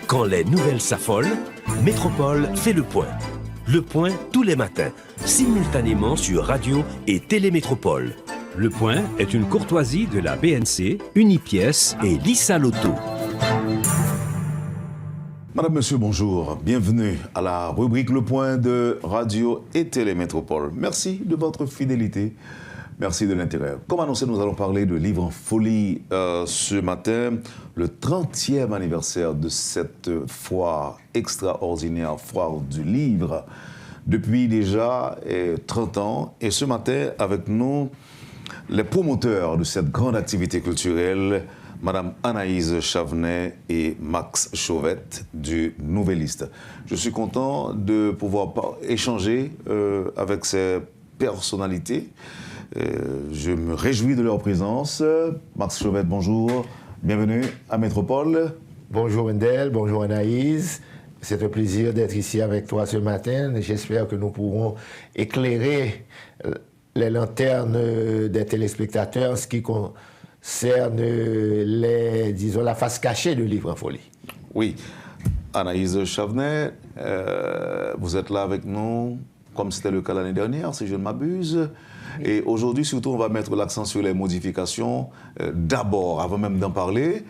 Quand les nouvelles s'affolent, Métropole fait le point. Le point tous les matins, simultanément sur Radio et Télémétropole. Le point est une courtoisie de la BNC, Unipièce et Lisa Lotto. Madame, Monsieur, bonjour. Bienvenue à la rubrique Le Point de Radio et Télémétropole. Merci de votre fidélité. Merci de l'intérêt. Comme annoncé, nous allons parler de Livre en folie ce matin, le 30e anniversaire de cette foire extraordinaire, foire du livre, depuis déjà 30 ans. Et ce matin, avec nous, les promoteurs de cette grande activité culturelle, Madame Anaïs Chavenet et Max Chauvette du Nouvelliste. Je suis content de pouvoir échanger avec ces personnalités. Je me réjouis de leur présence. Max Chauvette, bonjour. Bienvenue à Métropole. Bonjour Wendell, bonjour Anaïs. C'est un plaisir d'être ici avec toi ce matin. J'espère que nous pourrons éclairer les lanternes des téléspectateurs en ce qui concerne la face cachée de Livre en folie. Oui. Anaïs Chavenet, vous êtes là avec nous, comme c'était le cas l'année dernière, si je ne m'abuse. Et aujourd'hui, surtout, on va mettre l'accent sur les modifications. D'abord, avant même d'en parler,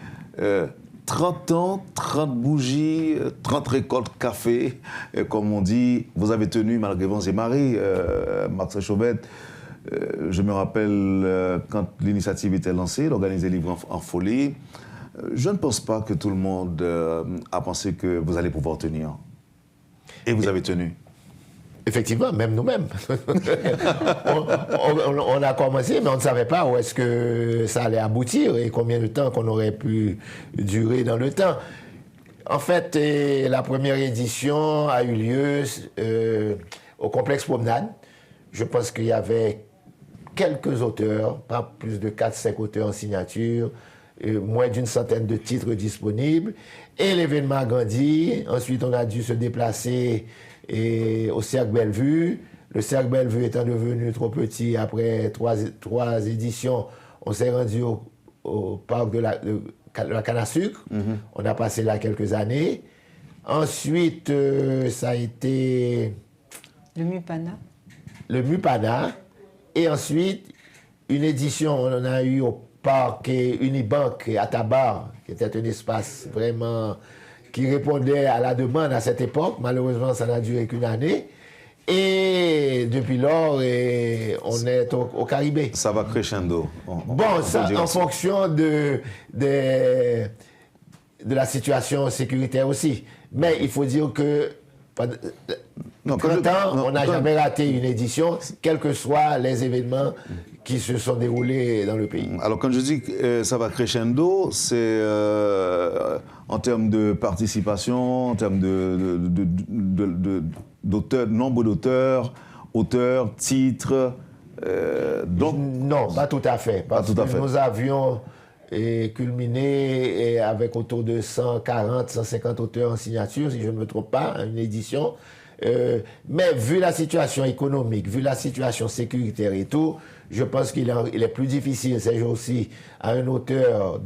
30 ans, 30 bougies, 30 récoltes café. Comme on dit, vous avez tenu malgré vents et marées, Max Chauvette. Je me rappelle quand l'initiative était lancée, d'organiser Livre en folie. Je ne pense pas que tout le monde a pensé que vous allez pouvoir tenir. Et vous avez tenu. Effectivement, même nous-mêmes. on a commencé, mais on ne savait pas où est-ce que ça allait aboutir et combien de temps qu'on aurait pu durer dans le temps. En fait, la première édition a eu lieu au complexe Promenade. Je pense qu'il y avait quelques auteurs, pas plus de 4-5 auteurs en signature, moins d'une centaine de titres disponibles. Et l'événement a grandi. Ensuite, on a dû se déplacer au Cercle Bellevue. Le Cercle Bellevue étant devenu trop petit, après trois éditions, on s'est rendu au parc de la canne à sucre. On a passé là quelques années. Ensuite, ça a été... Le Mupana. Le Mupana. Et ensuite, une édition, on en a eu au parc Unibank à Tabar, qui était un espace vraiment qui répondait à la demande à cette époque. Malheureusement, ça n'a duré qu'une année. Et depuis lors, on est au Caribé. Ça va crescendo. En fonction de la situation sécuritaire aussi. Mais il faut dire que on n'a jamais raté une édition, quels que soient les événements qui se sont déroulés dans le pays. Alors, quand je dis que ça va crescendo, c'est en termes de participation, en termes d'auteurs, nombre d'auteurs, titres. Non, pas tout à fait. Parce que nous avions culminé avec autour de 140, 150 auteurs en signature, si je ne me trompe pas, à une édition. Mais vu la situation économique, vu la situation sécuritaire et tout, je pense qu'il est plus difficile ces jours-ci à un auteur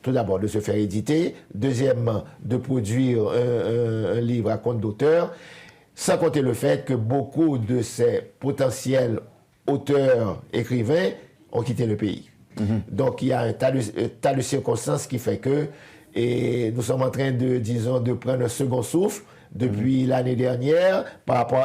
tout d'abord de se faire éditer, deuxièmement de produire un livre à compte d'auteur, sans compter le fait que beaucoup de ces potentiels auteurs, écrivains ont quitté le pays. Donc il y a un tas de circonstances qui fait que nous sommes en train de prendre un second souffle. Depuis l'année dernière,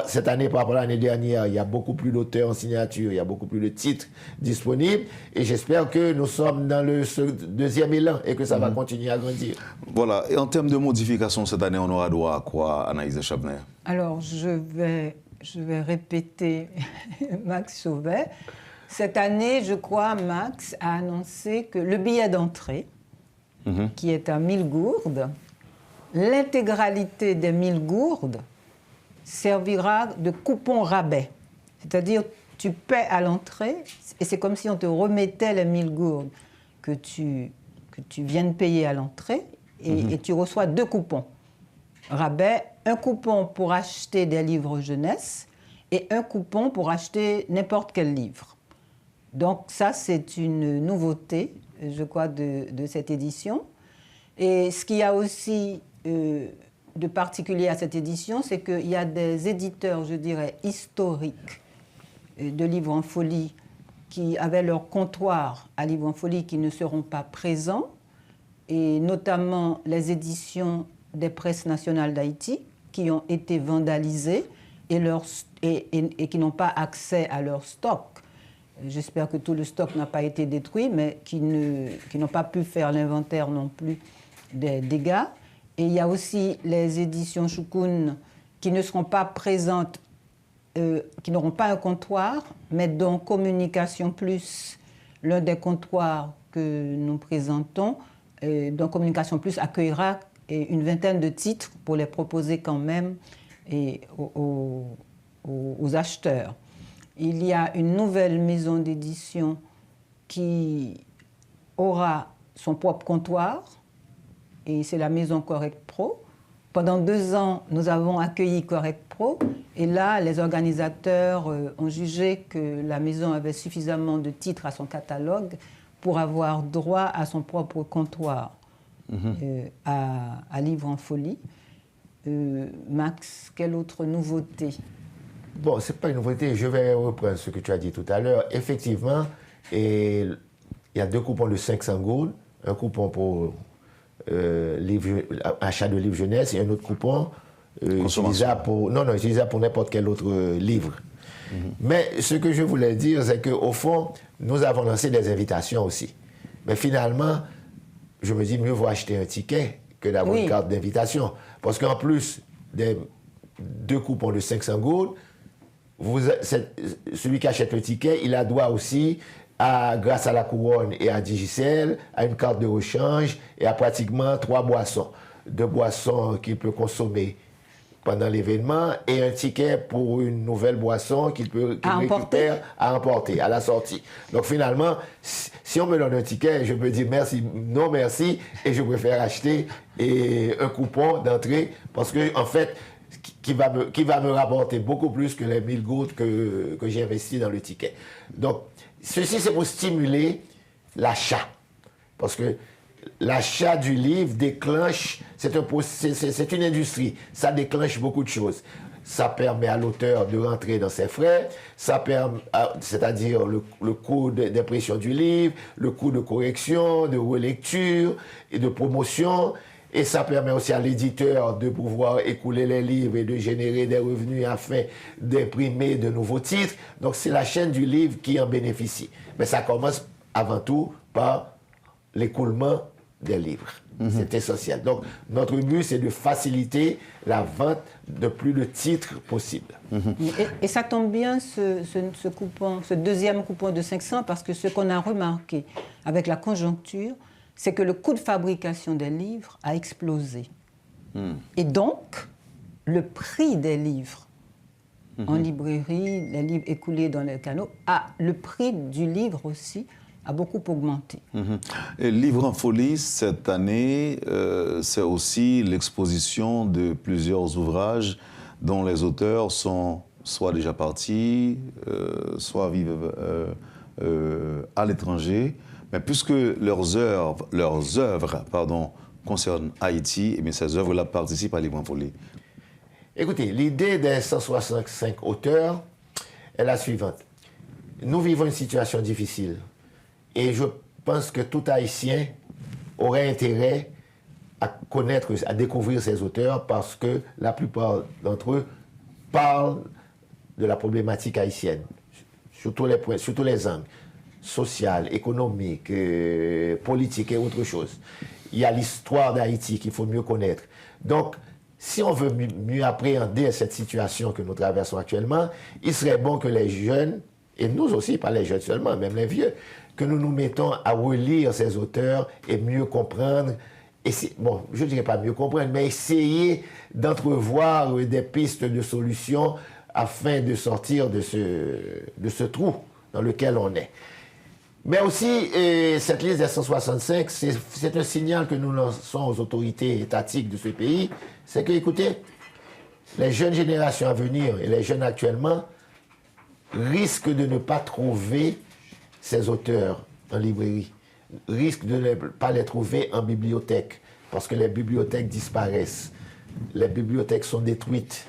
cette année par rapport à l'année dernière, il y a beaucoup plus d'auteurs en signature, il y a beaucoup plus de titres disponibles. Et j'espère que nous sommes dans le deuxième élan et que ça va continuer à grandir. Voilà. Et en termes de modification, cette année, on aura droit à quoi, Anaïs Chavenet? Alors, je vais répéter Max Chauvet. Cette année, je crois, Max a annoncé que le billet d'entrée, qui est à 1000 gourdes, l'intégralité des 1000 gourdes servira de coupon rabais. C'est-à-dire, tu paies à l'entrée et c'est comme si on te remettait les 1000 gourdes que tu viens de payer à l'entrée et tu reçois 2 coupons rabais. Un coupon pour acheter des livres jeunesse et un coupon pour acheter n'importe quel livre. Donc ça, c'est une nouveauté, je crois, de cette édition. Et ce qui a aussi de particulier à cette édition, c'est qu'il y a des éditeurs, je dirais, historiques de livres en folie qui avaient leur comptoir à livres en folie qui ne seront pas présents, et notamment les éditions des presses nationales d'Haïti qui ont été vandalisées et qui n'ont pas accès à leur stock. J'espère que tout le stock n'a pas été détruit, mais qui n'ont pas pu faire l'inventaire non plus des dégâts. Et il y a aussi les éditions Choukoun qui ne seront pas présentes, qui n'auront pas un comptoir, mais dont Communication Plus, l'un des comptoirs que nous présentons, dont Communication Plus accueillera une vingtaine de titres pour les proposer quand même aux acheteurs. Il y a une nouvelle maison d'édition qui aura son propre comptoir, et c'est la maison Correct Pro. Pendant 2 ans, nous avons accueilli Correct Pro, et là, les organisateurs ont jugé que la maison avait suffisamment de titres à son catalogue pour avoir droit à son propre comptoir à Livres en folie. Max, quelle autre nouveauté? Bon, ce n'est pas une nouveauté, je vais reprendre ce que tu as dit tout à l'heure. Effectivement, il y a 2 coupons de 500 gouttes, un coupon pour achat de livres jeunesse et un autre coupon utilisable pour n'importe quel autre livre. Mais ce que je voulais dire, c'est qu'au fond, nous avons lancé des invitations aussi. Mais finalement, je me dis, mieux vaut acheter un ticket que d'avoir une carte d'invitation. Parce qu'en plus des 2 coupons de 500 gouttes, celui qui achète le ticket, il a droit aussi, grâce à la couronne et à Digicel, à une carte de rechange et à pratiquement 3 boissons. 2 boissons qu'il peut consommer pendant l'événement et un ticket pour une nouvelle boisson qu'il récupère à emporter à la sortie. Donc finalement, si on me donne un ticket, je peux dire merci, non merci, et je préfère acheter un coupon d'entrée parce que en fait, qui va me rapporter beaucoup plus que les 1000 gouttes que j'ai investi dans le ticket. Donc, ceci, c'est pour stimuler l'achat. Parce que l'achat du livre déclenche, c'est une industrie, ça déclenche beaucoup de choses. Ça permet à l'auteur de rentrer dans ses frais, c'est-à-dire le coût d'impression du livre, le coût de correction, de relecture et de promotion. Et ça permet aussi à l'éditeur de pouvoir écouler les livres et de générer des revenus afin d'imprimer de nouveaux titres. Donc c'est la chaîne du livre qui en bénéficie. Mais ça commence avant tout par l'écoulement des livres. C'est essentiel. Donc notre but, c'est de faciliter la vente de plus de titres possible. Et ça tombe bien, ce coupon, ce deuxième coupon de 500, parce que ce qu'on a remarqué avec la conjoncture, c'est que le coût de fabrication des livres a explosé. Et donc, le prix des livres en librairie, les livres écoulés dans les canaux, le prix du livre aussi a beaucoup augmenté. Et Livres en folie, cette année, c'est aussi l'exposition de plusieurs ouvrages dont les auteurs sont soit déjà partis, soit vivent à l'étranger. Mais puisque leurs œuvres concernent Haïti, et ces œuvres-là participent à Livres en folie. Écoutez, l'idée des 165 auteurs est la suivante. Nous vivons une situation difficile. Et je pense que tout Haïtien aurait intérêt à connaître, à découvrir ces auteurs parce que la plupart d'entre eux parlent de la problématique haïtienne, sur tous les angles. Social, économique, politique et autre chose. Il y a l'histoire d'Haïti qu'il faut mieux connaître. Donc, si on veut mieux appréhender cette situation que nous traversons actuellement, il serait bon que les jeunes, et nous aussi, pas les jeunes seulement, même les vieux, que nous nous mettons à relire ces auteurs et mieux comprendre, bon, je ne dirais pas mieux comprendre, mais essayer d'entrevoir des pistes de solutions afin de sortir de ce trou dans lequel on est. Mais aussi, cette liste des 165, c'est un signal que nous lançons aux autorités étatiques de ce pays. C'est que, écoutez, les jeunes générations à venir et les jeunes actuellement risquent de ne pas trouver ces auteurs en librairie, risquent de ne pas les trouver en bibliothèque, parce que les bibliothèques disparaissent. Les bibliothèques sont détruites.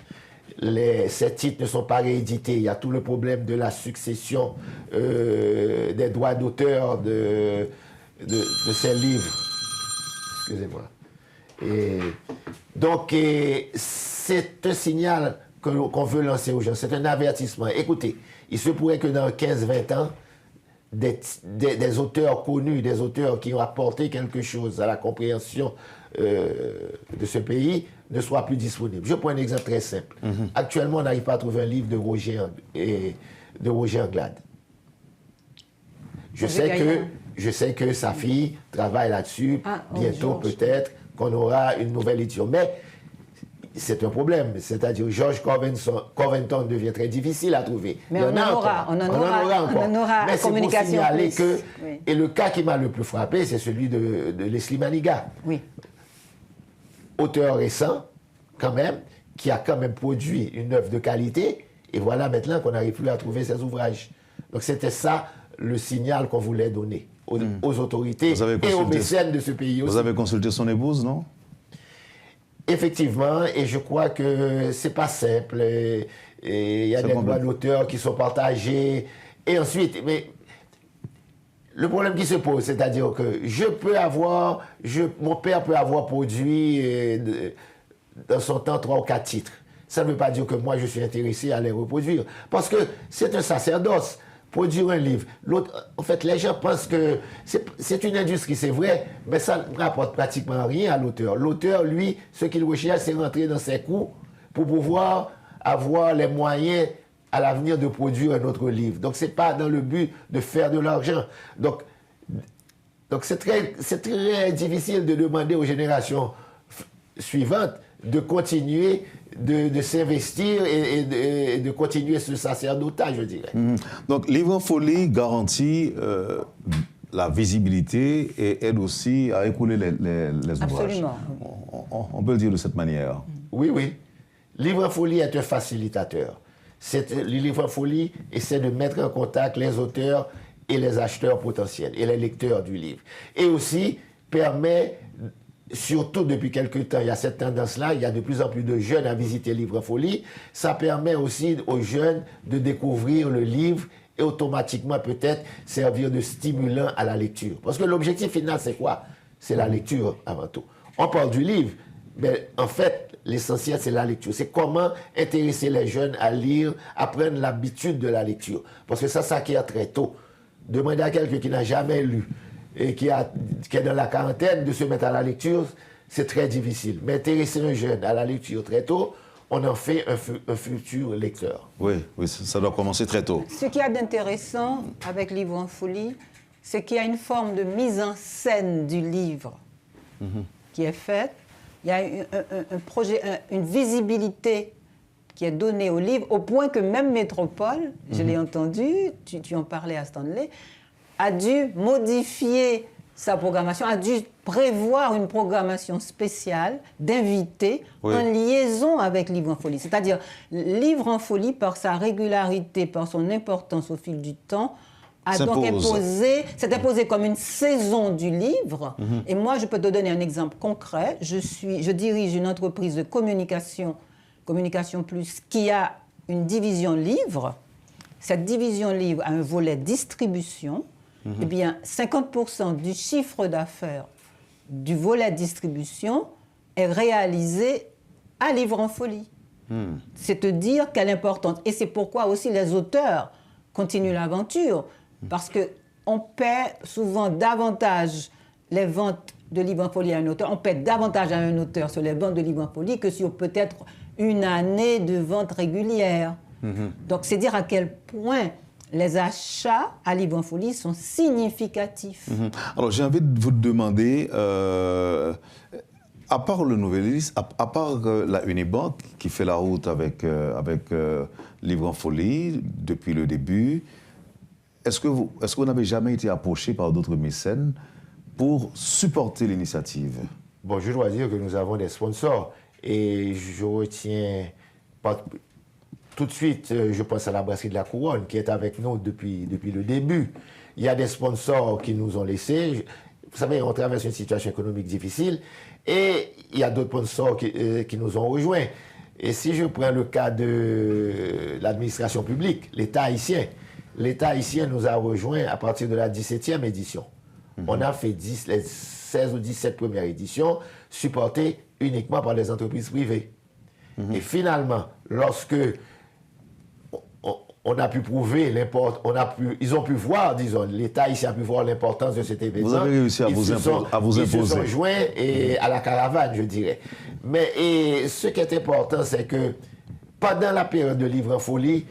Ces titres ne sont pas réédités. Il y a tout le problème de la succession des droits d'auteur de ces livres. Excusez-moi. Donc, c'est un signal qu'on veut lancer aux gens. C'est un avertissement. Écoutez, il se pourrait que dans 15-20 ans, des auteurs connus, des auteurs qui ont apporté quelque chose à la compréhension de ce pays ne soient plus disponibles. Je prends un exemple très simple. Actuellement, on n'arrive pas à trouver un livre de Roger Anglade. Je sais que sa fille travaille là-dessus. Bientôt, peut-être, qu'on aura une nouvelle édition. Mais c'est un problème. C'est-à-dire, George Covington devient très difficile à trouver. Mais on en aura encore. Mais c'est pour signaler que... Oui. Et le cas qui m'a le plus frappé, c'est celui de Leslie Manigat. Oui. Auteur récent, quand même, qui a quand même produit une œuvre de qualité. Et voilà maintenant qu'on n'arrive plus à trouver ses ouvrages. Donc c'était ça le signal qu'on voulait donner aux autorités et aux mécènes de ce pays aussi. Vous avez consulté son épouse, non? Effectivement, et je crois que c'est pas simple. Et il y a des droits d'auteur qui sont partagés. Et ensuite, mais le problème qui se pose, c'est-à-dire que mon père peut avoir produit dans son temps 3 ou 4 titres. Ça ne veut pas dire que moi je suis intéressé à les reproduire. Parce que c'est un sacerdoce. Produire un livre. En fait, les gens pensent que c'est une industrie, c'est vrai, mais ça ne rapporte pratiquement rien à l'auteur. L'auteur, lui, ce qu'il recherche, c'est rentrer dans ses coûts pour pouvoir avoir les moyens à l'avenir de produire un autre livre. Donc, ce n'est pas dans le but de faire de l'argent. Donc c'est très difficile de demander aux générations suivantes de continuer de s'investir et de continuer ce sacerdotat, je dirais. Donc, Livre en Folie garantit la visibilité et aide aussi à écouler les ouvrages. Absolument. On peut le dire de cette manière. Oui, oui. Livre en Folie est un facilitateur. Le Livre en Folie essaie de mettre en contact les auteurs et les acheteurs potentiels et les lecteurs du livre. Et aussi permet... Surtout depuis quelque temps, il y a cette tendance-là, il y a de plus en plus de jeunes à visiter Livre en Folie. Ça permet aussi aux jeunes de découvrir le livre et automatiquement peut-être servir de stimulant à la lecture. Parce que l'objectif final, c'est quoi? C'est la lecture avant tout. On parle du livre, mais en fait, l'essentiel, c'est la lecture. C'est comment intéresser les jeunes à lire, à prendre l'habitude de la lecture. Parce que ça s'acquiert très tôt. Demandez à quelqu'un qui n'a jamais lu et qui est dans la quarantaine de se mettre à la lecture, c'est très difficile. Mais intéresser un jeune à la lecture très tôt, on en fait un futur lecteur. Oui, ça doit commencer très tôt. Ce qu'il y a d'intéressant avec Livre en Folie, c'est qu'il y a une forme de mise en scène du livre qui est faite. Il y a un projet, une visibilité qui est donnée au livre, au point que même Métropole, je l'ai entendu, tu en parlais à Stanley, a dû modifier sa programmation, a dû prévoir une programmation spéciale d'invités en liaison avec Livre en Folie. C'est-à-dire, Livre en Folie, par sa régularité, par son importance au fil du temps, s'est imposé comme une saison du livre. Et moi, je peux te donner un exemple concret. Je dirige une entreprise de Communication Plus, qui a une division livre. Cette division livre a un volet distribution. Eh bien, 50% du chiffre d'affaires du volet distribution est réalisé à Livre en Folie. C'est te dire quelle importance. Et c'est pourquoi aussi les auteurs continuent l'aventure, parce qu'on paie souvent davantage les ventes de Livre en Folie à un auteur, on paie davantage à un auteur sur les ventes de Livre en Folie que sur peut-être une année de vente régulière. Donc, c'est dire à quel point les achats à Livre en Folie sont significatifs. Alors, j'ai envie de vous demander, à part le Nouvelliste, à part la Unibank qui fait la route avec Livre en Folie depuis le début, est-ce que vous n'avez jamais été approché par d'autres mécènes pour supporter l'initiative? Bon, je dois dire que nous avons des sponsors et je retiens pas... Tout de suite, je pense à la Brasserie de la Couronne qui est avec nous depuis le début. Il y a des sponsors qui nous ont laissés. vous savez, on traverse une situation économique difficile et il y a d'autres sponsors qui nous ont rejoints. Et si je prends le cas de l'administration publique, l'État haïtien nous a rejoints à partir de la 17e édition. On a fait les 16 ou 17 premières éditions supportées uniquement par les entreprises privées. Et finalement, lorsque on a pu prouver ils ont pu voir, disons, l'État ici a pu voir l'importance de cet événement. Vous avez réussi à vous imposer. Ils se sont joints à la caravane, je dirais. Mais ce qui est important, c'est que pendant la période de Livre en Folie,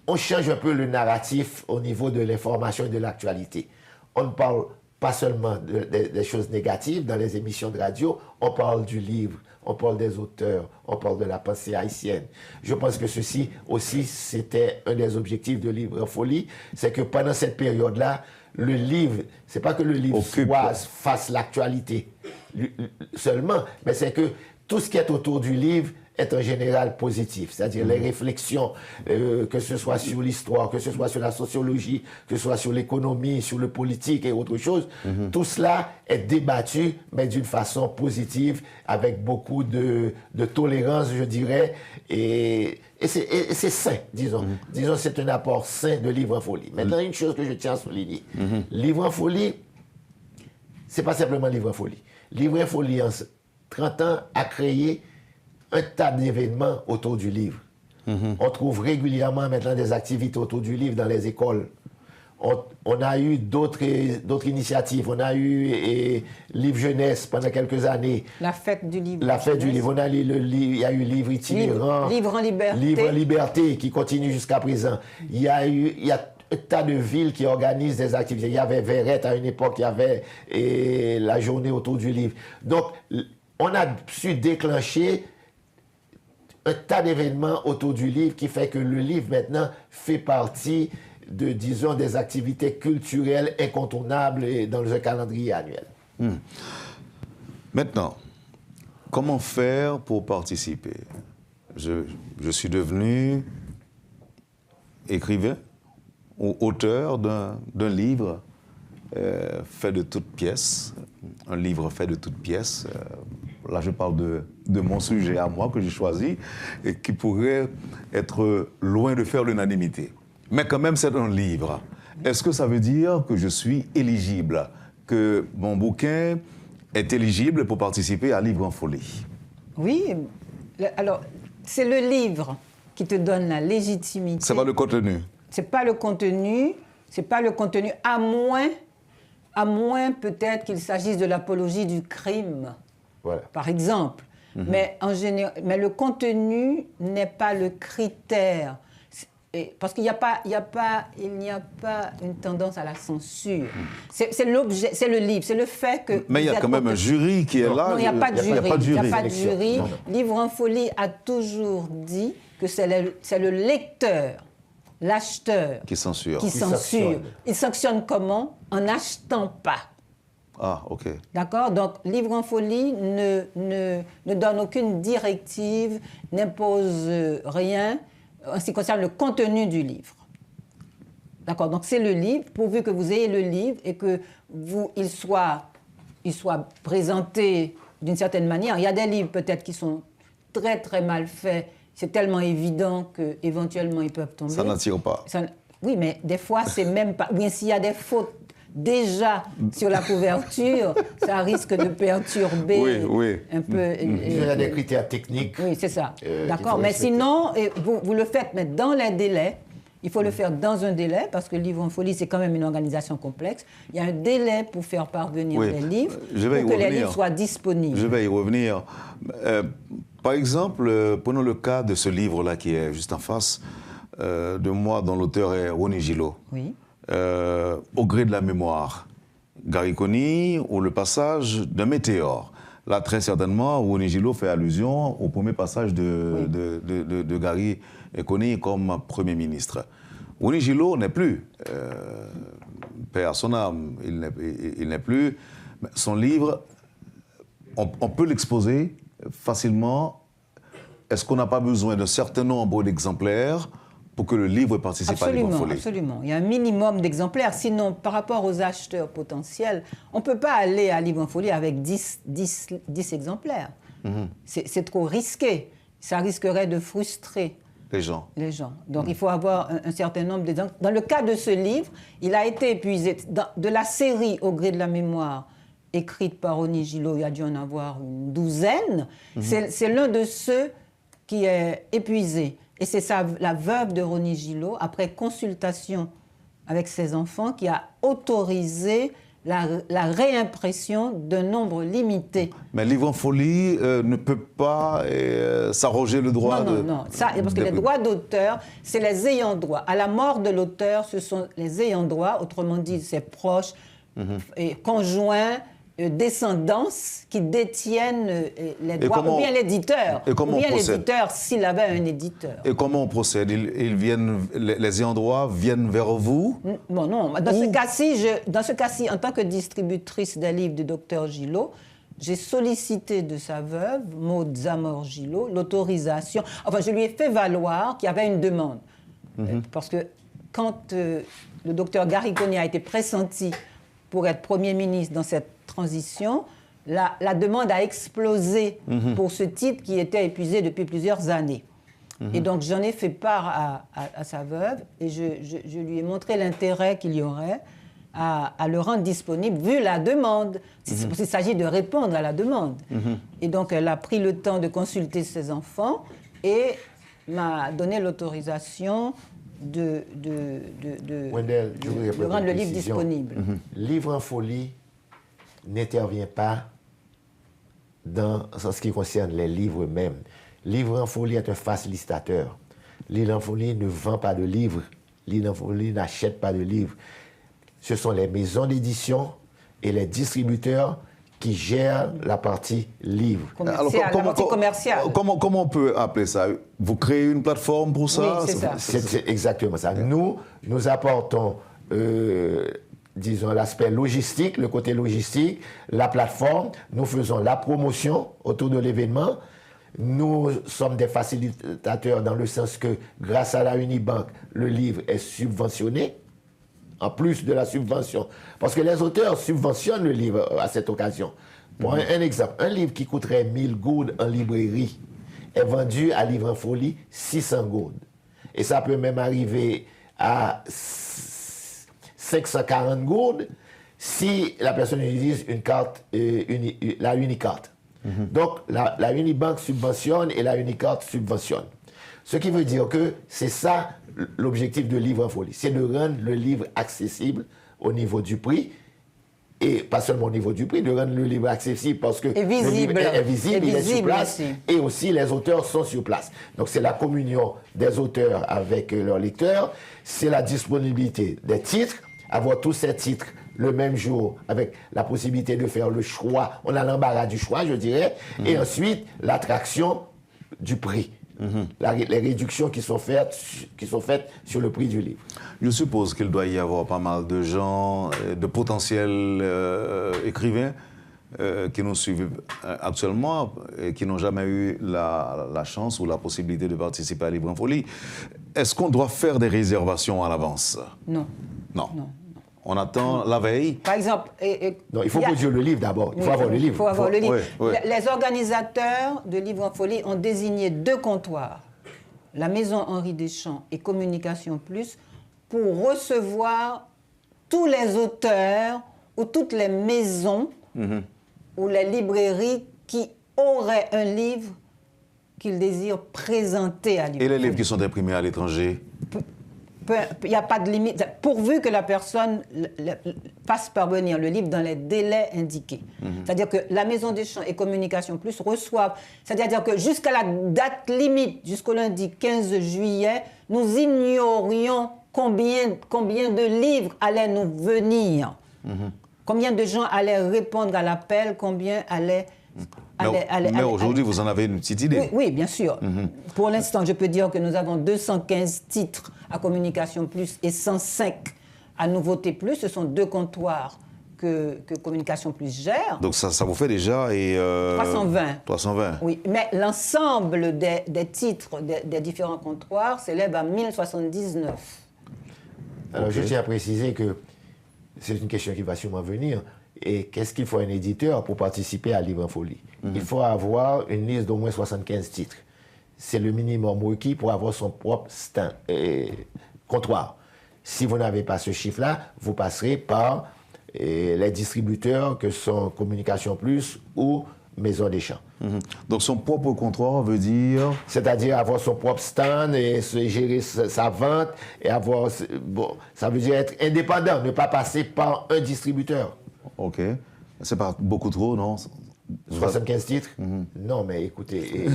on change un peu le narratif au niveau de l'information et de l'actualité. On ne parle pas seulement des choses négatives dans les émissions de radio, on parle du livre, on parle des auteurs, on parle de la pensée haïtienne. Je pense que ceci aussi, c'était un des objectifs de Livre en Folie, c'est que pendant cette période-là, le livre, c'est pas que le livre fasse l'actualité seulement, mais c'est que tout ce qui est autour du livre est en général positif, c'est-à-dire les réflexions, que ce soit sur l'histoire, que ce soit sur la sociologie, que ce soit sur l'économie, sur le politique et autre chose, tout cela est débattu, mais d'une façon positive, avec beaucoup de tolérance, je dirais, et c'est sain, disons. Disons, c'est un apport sain de Livre en Folie. Maintenant, une chose que je tiens à souligner, Livre en Folie, c'est pas simplement Livre en Folie. Livre en Folie, en 30 ans, a créé un tas d'événements autour du livre. On trouve régulièrement maintenant des activités autour du livre dans les écoles. On a eu d'autres initiatives. On a eu Livre Jeunesse pendant quelques années. La fête du livre. La fête du livre. Il y a eu Livre itinérant. Livre en liberté. Livre en liberté qui continue jusqu'à présent. Il y a un tas de villes qui organisent des activités. Il y avait Verrette à une époque, il y avait la journée autour du livre. Donc, on a su déclencher un tas d'événements autour du livre qui fait que le livre maintenant fait partie disons, des activités culturelles incontournables dans un calendrier annuel. Maintenant, comment faire pour participer? Je suis devenu écrivain ou auteur d'un livre fait de toutes pièces, un livre fait de toutes pièces. Là, je parle de mon sujet à moi que j'ai choisi et qui pourrait être loin de faire l'unanimité. Mais quand même, c'est un livre. Est-ce que ça veut dire que je suis éligible, que mon bouquin est éligible pour participer à Livre en Folie? Oui. Alors, c'est le livre qui te donne la légitimité. C'est pas le contenu. C'est pas le contenu. C'est pas le contenu, à moins peut-être qu'il s'agisse de l'apologie du crime, voilà, par exemple. Mais en général, le contenu n'est pas le critère. Parce qu'il n'y a pas une tendance à la censure. C'est l'objet, c'est le livre, c'est le fait que... Mais il y a quand même un jury qui est là. Non, il n'y a pas de jury. Il n'y a pas de jury. Non. Livre en Folie a toujours dit que c'est le lecteur, l'acheteur qui censure. Il sanctionne comment? En n'achetant pas. Ah, ok. D'accord? Donc, Livre en Folie ne donne aucune directive, n'impose rien en ce qui concerne le contenu du livre. D'accord? Donc, c'est le livre, pourvu que vous ayez le livre et que il soit présenté d'une certaine manière. Il y a des livres peut-être qui sont très, très mal faits. C'est tellement évident qu'éventuellement, ils peuvent tomber. Ça n'attire pas. Oui, mais des fois, c'est même pas... Oui, s'il y a des fautes déjà sur la couverture, ça risque de perturber un peu... Il y a des critères techniques. Oui, c'est ça. D'accord, mais sinon, vous le faites, mais dans les délais. Il faut le faire dans un délai, parce que Livre en Folie, c'est quand même une organisation complexe. Il y a un délai pour faire parvenir les livres, pour que les livres soient disponibles. Je vais y revenir. Par exemple, prenons le cas de ce livre-là qui est juste en face de moi, dont l'auteur est René Gillot. Oui. Au gré de la mémoire, Gary Coney ou le passage d'un météore. Là, très certainement, René Gillot fait allusion au premier passage de Gary Coney comme Premier ministre. René Gillot n'est plus, paix à son âme, il n'est plus. Son livre, on peut l'exposer facilement. Est-ce qu'on n'a pas besoin d'un certain nombre d'exemplaires pour que le livre participe à Livre en Folie. Absolument. Il y a un minimum d'exemplaires. Sinon, par rapport aux acheteurs potentiels, on ne peut pas aller à Livre en Folie avec 10 exemplaires. C'est trop risqué. Ça risquerait de frustrer les gens. Donc, il faut avoir un certain nombre d'exemples. Dans le cas de ce livre, il a été épuisé. De la série Au gré de la mémoire, écrite par René Gillot, il y a dû en avoir une douzaine. C'est l'un de ceux qui est épuisé. Et c'est la veuve de René Gillot, après consultation avec ses enfants, qui a autorisé la réimpression d'un nombre limité. Mais Livre en Folie ne peut pas s'arroger le droit Non. Parce que les droits d'auteur, c'est les ayants droit. À la mort de l'auteur, ce sont les ayants droit, autrement dit, ses proches, et conjoints, descendants qui détiennent les droits, ou bien l'éditeur, l'éditeur s'il avait un éditeur. Et comment on procède? Les ayants droit viennent vers vous? Non. Dans ce cas-ci, en tant que distributrice des livres du docteur Gillot, j'ai sollicité de sa veuve, Maud Zamor Gillot, l'autorisation. Enfin, je lui ai fait valoir qu'il y avait une demande. Parce que quand le docteur Garrigoni a été pressenti pour être Premier ministre dans cette transition, la demande a explosé pour ce titre qui était épuisé depuis plusieurs années. Et donc, j'en ai fait part à sa veuve et je lui ai montré l'intérêt qu'il y aurait à le rendre disponible, vu la demande. Il s'agit de répondre à la demande. Et donc, elle a pris le temps de consulter ses enfants et m'a donné l'autorisation de rendre le livre disponible. Livre en Folie n'intervient pas dans ce qui concerne les livres eux-mêmes. Livre en Folie est un facilitateur. Livre en Folie ne vend pas de livres. Livre en Folie n'achète pas de livres. Ce sont les maisons d'édition et les distributeurs qui gèrent la partie livre. La partie commerciale. Comment on peut appeler ça? Vous créez une plateforme pour ça? Oui, c'est ça. C'est exactement ça. Nous apportons, disons, l'aspect logistique, le côté logistique, la plateforme. Nous faisons la promotion autour de l'événement. Nous sommes des facilitateurs dans le sens que, grâce à la Unibank, le livre est subventionné, en plus de la subvention. Parce que les auteurs subventionnent le livre à cette occasion. Pour un exemple, un livre qui coûterait 1000 gourdes en librairie est vendu à Livre en Folie 600 gourdes. Et ça peut même arriver à 540 gourdes si la personne utilise une carte, la Unicarte. Donc, la Unibank subventionne et la Unicarte subventionne. Ce qui veut dire que c'est ça l'objectif de Livre en Folie, c'est de rendre le livre accessible au niveau du prix, et pas seulement au niveau du prix, de rendre le livre accessible parce que le livre est visible, il est sur place, et aussi les auteurs sont sur place. Donc c'est la communion des auteurs avec leurs lecteurs, c'est la disponibilité des titres, avoir tous ces titres le même jour, avec la possibilité de faire le choix, on a l'embarras du choix, je dirais, et ensuite l'attraction du prix. Les réductions qui sont faites sur le prix du livre. Je suppose qu'il doit y avoir pas mal de gens, de potentiels écrivains qui nous suivent actuellement et qui n'ont jamais eu la chance ou la possibilité de participer à Livre en Folie. Est-ce qu'on doit faire des réservations à l'avance? Non. On attend la veille. Par exemple... non, il faut produire le livre d'abord. Il faut avoir le livre. Il faut avoir le livre. Oui. Les organisateurs de Livre en Folie ont désigné 2 comptoirs, la Maison Henri Deschamps et Communication Plus, pour recevoir tous les auteurs ou toutes les maisons ou les librairies qui auraient un livre qu'ils désirent présenter à Livre. Et les livres qui sont imprimés à l'étranger? Il n'y a pas de limite, pourvu que la personne fasse parvenir le livre dans les délais indiqués. C'est-à-dire que la Maison des Champs et Communication Plus reçoivent, c'est-à-dire que jusqu'à la date limite, jusqu'au lundi 15 juillet, nous ignorions combien de livres allaient nous venir, combien de gens allaient répondre à l'appel, combien allaient... Mais aujourd'hui, vous en avez une petite idée. Oui, bien sûr. Pour l'instant, je peux dire que nous avons 215 titres à Communication Plus et 105 à Nouveauté Plus. Ce sont 2 comptoirs que Communication Plus gère. Donc ça vous fait déjà... 320. 320. Oui, mais l'ensemble des titres des différents comptoirs s'élève à 1079. Alors, je tiens à préciser que c'est une question qui va sûrement venir. Et qu'est-ce qu'il faut un éditeur pour participer à Livre en Folie? Il faut avoir une liste d'au moins 75 titres. C'est le minimum requis pour avoir son propre comptoir. Si vous n'avez pas ce chiffre-là, vous passerez par les distributeurs que sont Communication Plus ou Maison des Champs. Donc son propre comptoir veut dire... C'est-à-dire avoir son propre stand et gérer sa vente et avoir... Bon, ça veut dire être indépendant, ne pas passer par un distributeur. OK. C'est pas beaucoup trop, non? 75 titres? Non, mais écoutez...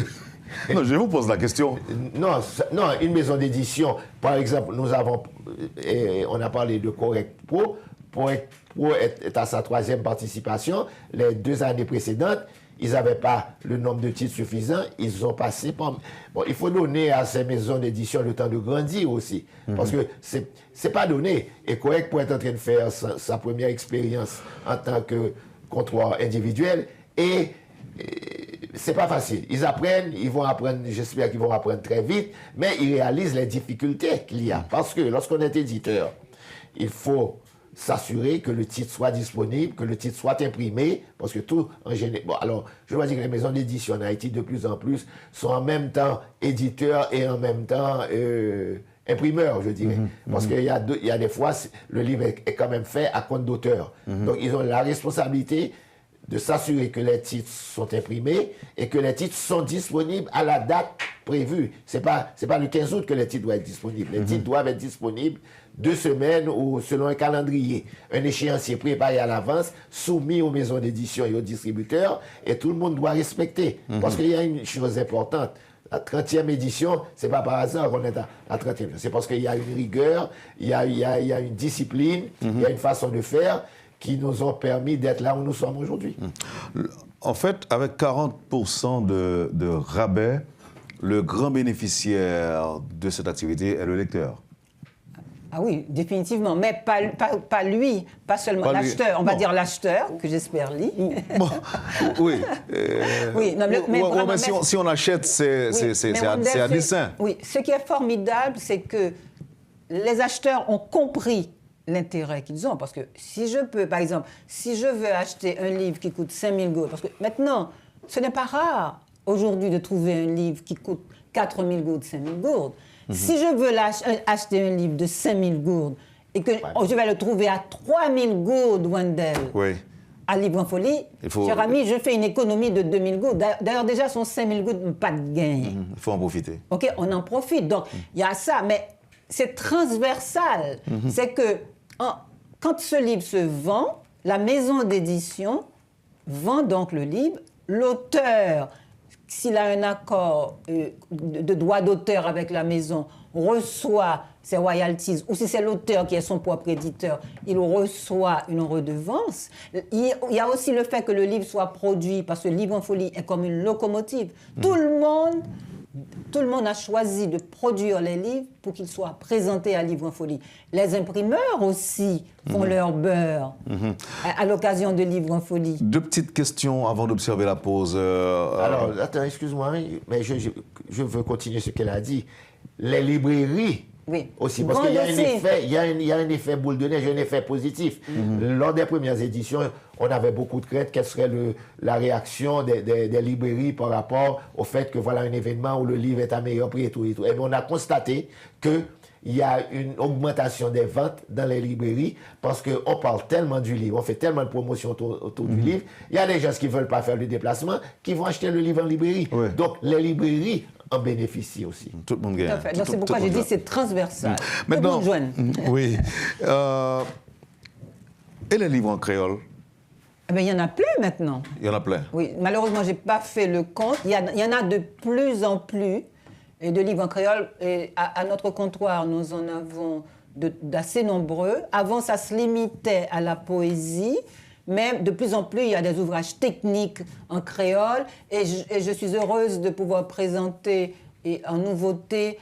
Non, je vous pose la question. Non, une maison d'édition, par exemple, on a parlé de Correct Pro. Correct Pro est à sa 3e participation. Les 2 années précédentes, ils n'avaient pas le nombre de titres suffisant. Ils ont passé par... Bon, il faut donner à ces maisons d'édition le temps de grandir aussi. Parce que c'est pas donné. Et Correct Pro est en train de faire sa première expérience en tant que comptoir individuel. Et c'est pas facile. Ils apprennent, ils vont apprendre, j'espère qu'ils vont apprendre très vite, mais ils réalisent les difficultés qu'il y a. Parce que lorsqu'on est éditeur, il faut s'assurer que le titre soit disponible, que le titre soit imprimé, parce que tout en général... Bon, alors, je dois dire que les maisons d'édition en Haïti, de plus en plus, sont en même temps éditeurs et en même temps imprimeurs, je dirais. Parce qu'il y a des fois, le livre est quand même fait à compte d'auteur. Donc, ils ont la responsabilité de s'assurer que les titres sont imprimés et que les titres sont disponibles à la date prévue. C'est pas le 15 août que les titres doivent être disponibles. Les titres doivent être disponibles 2 semaines ou selon un calendrier. Un échéancier préparé à l'avance, soumis aux maisons d'édition et aux distributeurs, et tout le monde doit respecter. Parce qu'il y a une chose importante. La 30e édition, c'est pas par hasard qu'on est à la 30e. C'est parce qu'il y a une rigueur, il y a une discipline, il y a une façon de faire qui nous ont permis d'être là où nous sommes aujourd'hui. En fait, avec 40% de rabais, le grand bénéficiaire de cette activité est le lecteur. Ah oui, définitivement, mais pas lui, pas seulement l'acheteur. On va dire l'acheteur, que j'espère lit. Bon, oui. Oui, non, mais si on achète, c'est à dessein. Oui, ce qui est formidable, c'est que les acheteurs ont compris l'intérêt qu'ils ont. Parce que si je peux, par exemple, si je veux acheter un livre qui coûte 5 000 gourdes, parce que maintenant, ce n'est pas rare aujourd'hui de trouver un livre qui coûte 4 000 gourdes, 5 000 gourdes. Si je veux acheter un livre de 5 000 gourdes et que je vais le trouver à 3 000 gourdes, Wendell, à Livre en Folie, cher ami, je fais une économie de 2 000 gourdes. D'ailleurs, déjà, son 5 000 gourdes, pas de gain. Il faut en profiter. OK, on en profite. Donc, il y a ça, mais c'est transversal. C'est que quand ce livre se vend, la maison d'édition vend donc le livre. L'auteur, s'il a un accord de droit d'auteur avec la maison, reçoit ses royalties, ou si c'est l'auteur qui est son propre éditeur, il reçoit une redevance. Il y a aussi le fait que le livre soit produit, parce que Livre en Folie est comme une locomotive. Tout le monde a choisi de produire les livres pour qu'ils soient présentés à Livre en Folie. Les imprimeurs aussi font leur beurre à l'occasion de Livre en Folie. 2 petites questions avant d'observer la pause. Alors, attends, excuse-moi, mais je veux continuer ce qu'elle a dit. Les librairies aussi, parce qu'il y a un effet boule de neige, un effet positif. Lors des premières éditions, on avait beaucoup de craintes. Quelle serait la réaction des librairies par rapport au fait que voilà un événement où le livre est à meilleur prix et tout. Et bien, on a constaté qu'il y a une augmentation des ventes dans les librairies parce qu'on parle tellement du livre, on fait tellement de promotion autour du livre. Il y a des gens qui ne veulent pas faire le déplacement qui vont acheter le livre en librairie. Donc, les librairies en bénéficient aussi. Tout le monde gagne. Donc, c'est pourquoi j'ai dit c'est transversal. Maintenant, tout le monde joigne. Oui. Et les livres en créole? Eh bien, il y en a plus maintenant. Il y en a plein. Oui, malheureusement, je n'ai pas fait le compte. Il y en a de plus en plus de livres en créole. Et à notre comptoir, nous en avons d'assez nombreux. Avant, ça se limitait à la poésie. Mais de plus en plus, il y a des ouvrages techniques en créole. Et je suis heureuse de pouvoir présenter en nouveauté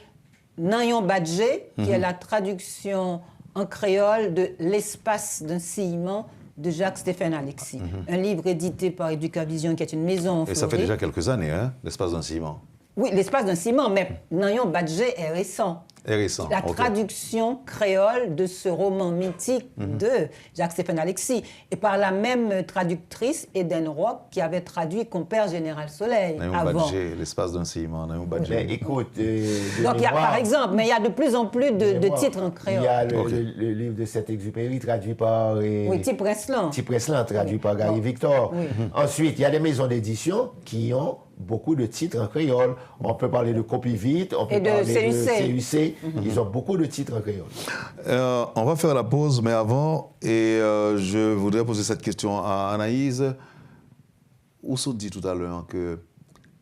Nayon Badje, qui est la traduction en créole de L'espace d'un sillement de Jacques-Stéphane Alexis. Un livre édité par Éducavision, qui est une maison en Et ça fait déjà quelques années, hein, l'espace d'un ciment. Oui, l'espace d'un ciment, mais Nayon Badje est récent. Et récent. La traduction créole de ce roman mythique de Jacques-Stéphane Alexis. Et par la même traductrice, Eden Rock, qui avait traduit Compère Général Soleil avant. L'espace d'un ciment, Nayon Badje. Écoute, donc, il y a, par exemple, mais il y a de plus en plus de titres en créole. Il y a le livre de Saint-Exupéry traduit par... Oui, Tip Reslan. Tip Reslan, traduit par Gary Victor. Oui. Ensuite, il y a des maisons d'édition qui ont beaucoup de titres en créole. On peut parler de Copie Vite, on peut parler de CUC. Ils ont beaucoup de titres en créole. On va faire la pause, mais avant, je voudrais poser cette question à Anaïs. Où se dit tout à l'heure que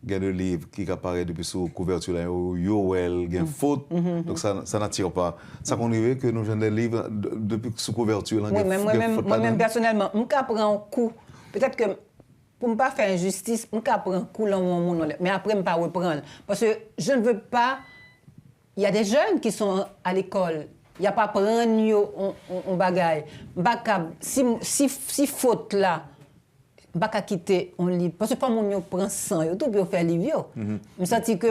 il y a des livres qui apparaissent depuis sous couverture, là, Yoel, il y a une faute, donc ça n'attire pas. Ça qu'on arrive que nous avons des livres depuis sous couverture. Là, Oui, mais moi-même personnellement, je prends un coup. Peut-être que pour ne pas faire injustice, je prends un coup dans mon monde, mais après, je ne vais pas reprendre. Parce que je ne veux pas. Il y a des jeunes qui sont à l'école. Il n'y a pas prendre un bagaille. Si faute là, je ne vais pas quitter un livre. Parce que pas mon prend 100, tout pour faire livre. Je sens que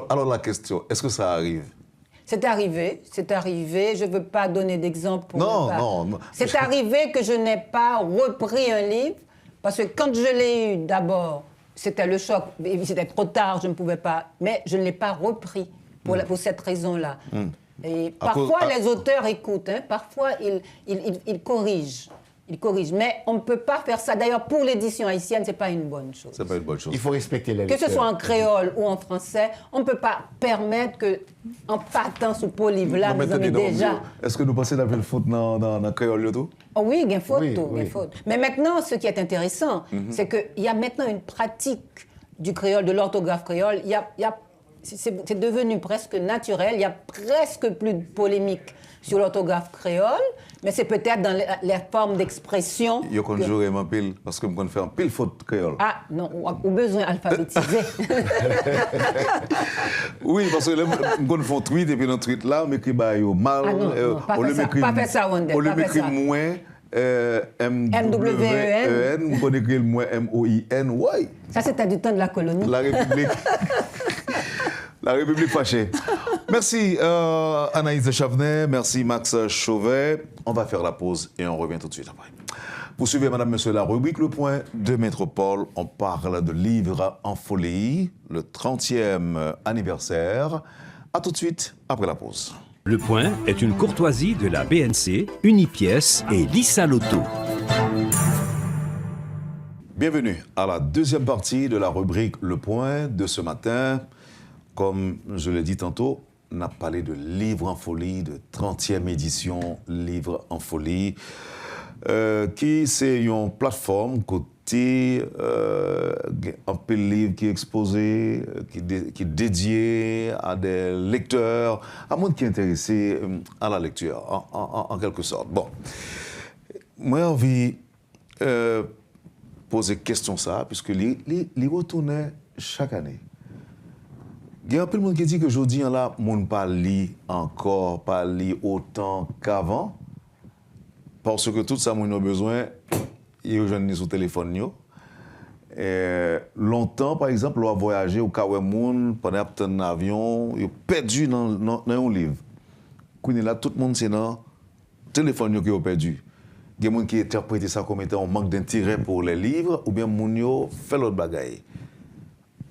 alors la question, est-ce que ça arrive? C'est arrivé. Je ne veux pas donner d'exemple. Non. C'est arrivé que je n'ai pas repris un livre, parce que quand je l'ai eu d'abord, c'était le choc, c'était trop tard, je ne pouvais pas, mais je ne l'ai pas repris pour cette raison-là. Et parfois, les auteurs écoutent, hein, parfois, ils corrigent. Mais on ne peut pas faire ça. D'ailleurs, pour l'édition haïtienne, ce n'est pas une bonne chose. C'est pas une bonne chose. Il faut respecter les lecteurs. Que ce soit en créole ou en français, on ne peut pas permettre qu'en partant sous ce livre-là, vous en avez déjà... Est-ce que nous pensons d'avoir une faute dans le créole tout? Oh oui, il y a une faute, Oui. faute. Mais maintenant, ce qui est intéressant, c'est qu'il y a maintenant une pratique du créole, de l'orthographe créole. C'est devenu presque naturel. Il n'y a presque plus de polémique sur l'orthographe créole, mais c'est peut-être dans les formes d'expression. Il y a qu'on joue vraiment pile, parce que je peux faire un pile faute créole. Ah non, ou besoin alphabétiser. Oui, parce que je peux faire un tweet, et puis dans le tweet là, on m'écrit mal. Ah non, pas faire ça, Wonder. On m'écrit moins M-W-E-N, on écrit moins M-O-I-N, ouais. Ça, c'était du temps de la colonie. La République. La République fâchée. Merci Anaïs de Chavenay, merci Max Chauvet. On va faire la pause et on revient tout de suite après. Vous suivez, madame, monsieur, la rubrique Le Point de Métropole. On parle de livres en folie, le 30e anniversaire. A tout de suite après la pause. Le Point est une courtoisie de la BNC, Unipièce et Lisa Lotto. Bienvenue à la deuxième partie de la rubrique Le Point de ce matin. Comme je l'ai dit tantôt, on a parlé de Livres en folie, de 30e édition Livres en folie, qui c'est une plateforme côté un peu de livres qui est exposé, qui est dédié à des lecteurs, à monde qui est intéressé à la lecture, en quelque sorte. Bon, moi j'ai envie poser question ça, puisque les retournait chaque année. Il y a un peu de monde qui dit que aujourd'hui, là, on ne pas lire encore, pas lire autant qu'avant, parce que tout ça, on a besoin, il y a des sur le téléphone. Longtemps, par exemple, on a voyagé au cas où on pendant un avion, il a perdu dans un livre. Quand là, tout le monde, c'est dans le téléphone qui a perdu. Il y a des gens qui interprètent ça comme étant un manque d'intérêt pour les livres, ou bien les fait l'autre bagaille.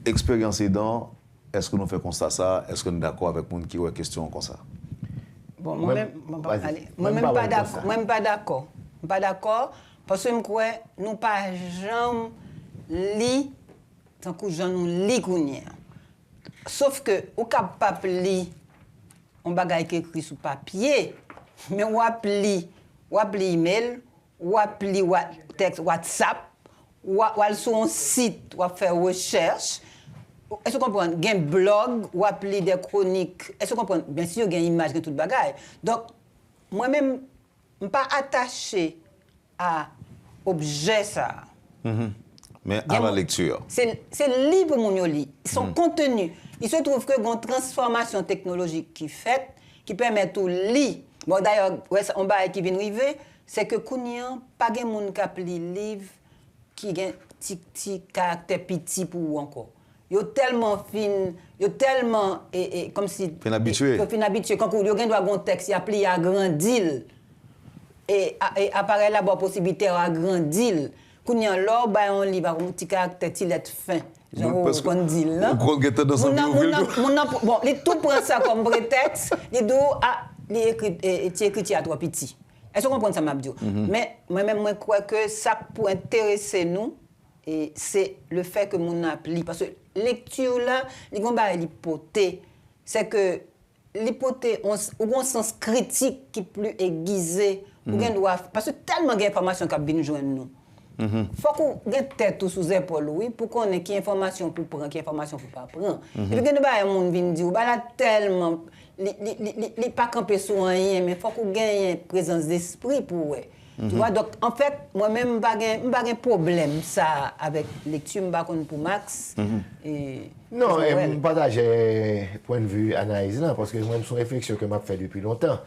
Expérience aidant. Est-ce que nous faisons constat ça? Est-ce que nous sommes d'accord avec les gens qui ont des questions comme ça? Bon, moi-même, pas d'accord. Moi-même pas d'accord. Pas d'accord, parce que je crois que nous ne pas jamais lire tant que nous lisons. Sauf que, au cas pas lire un bagage qui est écrit sur papier, mais on lit email, on lit texte WhatsApp, ou sur un site, on fait recherche. Est-ce que vous comprenez? Il y a un blog, ou appeler des chroniques. Est-ce que vous comprenez? Bien sûr, il y a une image, il y a tout le bagage. Donc, moi-même, je ne suis pas attaché à l'objet ça. Mais à la lecture. C'est libre, mon lit. Son contenu. Il se trouve qu'il y a une transformation technologique qui permet de lire. Bon, d'ailleurs, on va qui vient arriver. c'est que Kounyan, pas de monde qui lit livre qui a un petit caractère petit pour ou encore. Yo tellement fin, yo tellement comme si fin habitué. Fin habitué quand yo gen doit gon texte, y appli à grandil. Et apparaît là bonne possibilité à grandir. Kounyan là ba on livre un petit caractère tilette fin. Genre qu'on dit là. Bon, les tout prend ça comme prétexte, les do les écrit à trop petit. Est-ce que vous comprenez ça m'a dit? Mais moi-même moi crois que ça pour intéresser nous et c'est le fait que mon appli parce que lecture là, les gon ba l'hypothèse, c'est que l'hypothèse on un sens critique qui plus aiguisé ou gen doit parce que tellement d'informations qui viennent joindre nous. Faut qu'on ait tête tout sous épaule oui pour qu'on ait qui information pour prendre qui information pour pas prendre. Et puis gen ba monde vient dire ba là tellement les pas camper sur rien mais faut qu'on gagne présence d'esprit pour ouais. Tu vois donc en fait moi-même pas gain problème ça avec lecture m'pa konn pour Max et non je partage point de vue analyse là parce que moi c'est une réflexion que m'a fait depuis longtemps.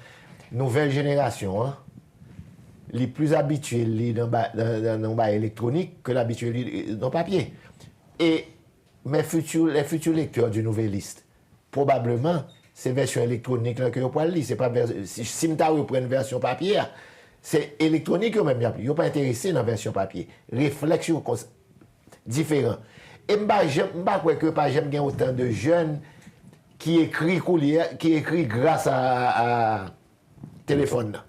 Nouvelle génération hein les plus habitués dans électronique que l'habitué dans papier. Et les futurs lecteurs du Nouvelliste, probablement, c'est version électronique là que vous pouvez lire. C'est pas si vous prenez une version papier, c'est électronique que même vous pas intéressé dans la version papier. Réflexion différent. Et je crois que pas j'aime bien autant de jeunes qui écrit grâce à téléphone là.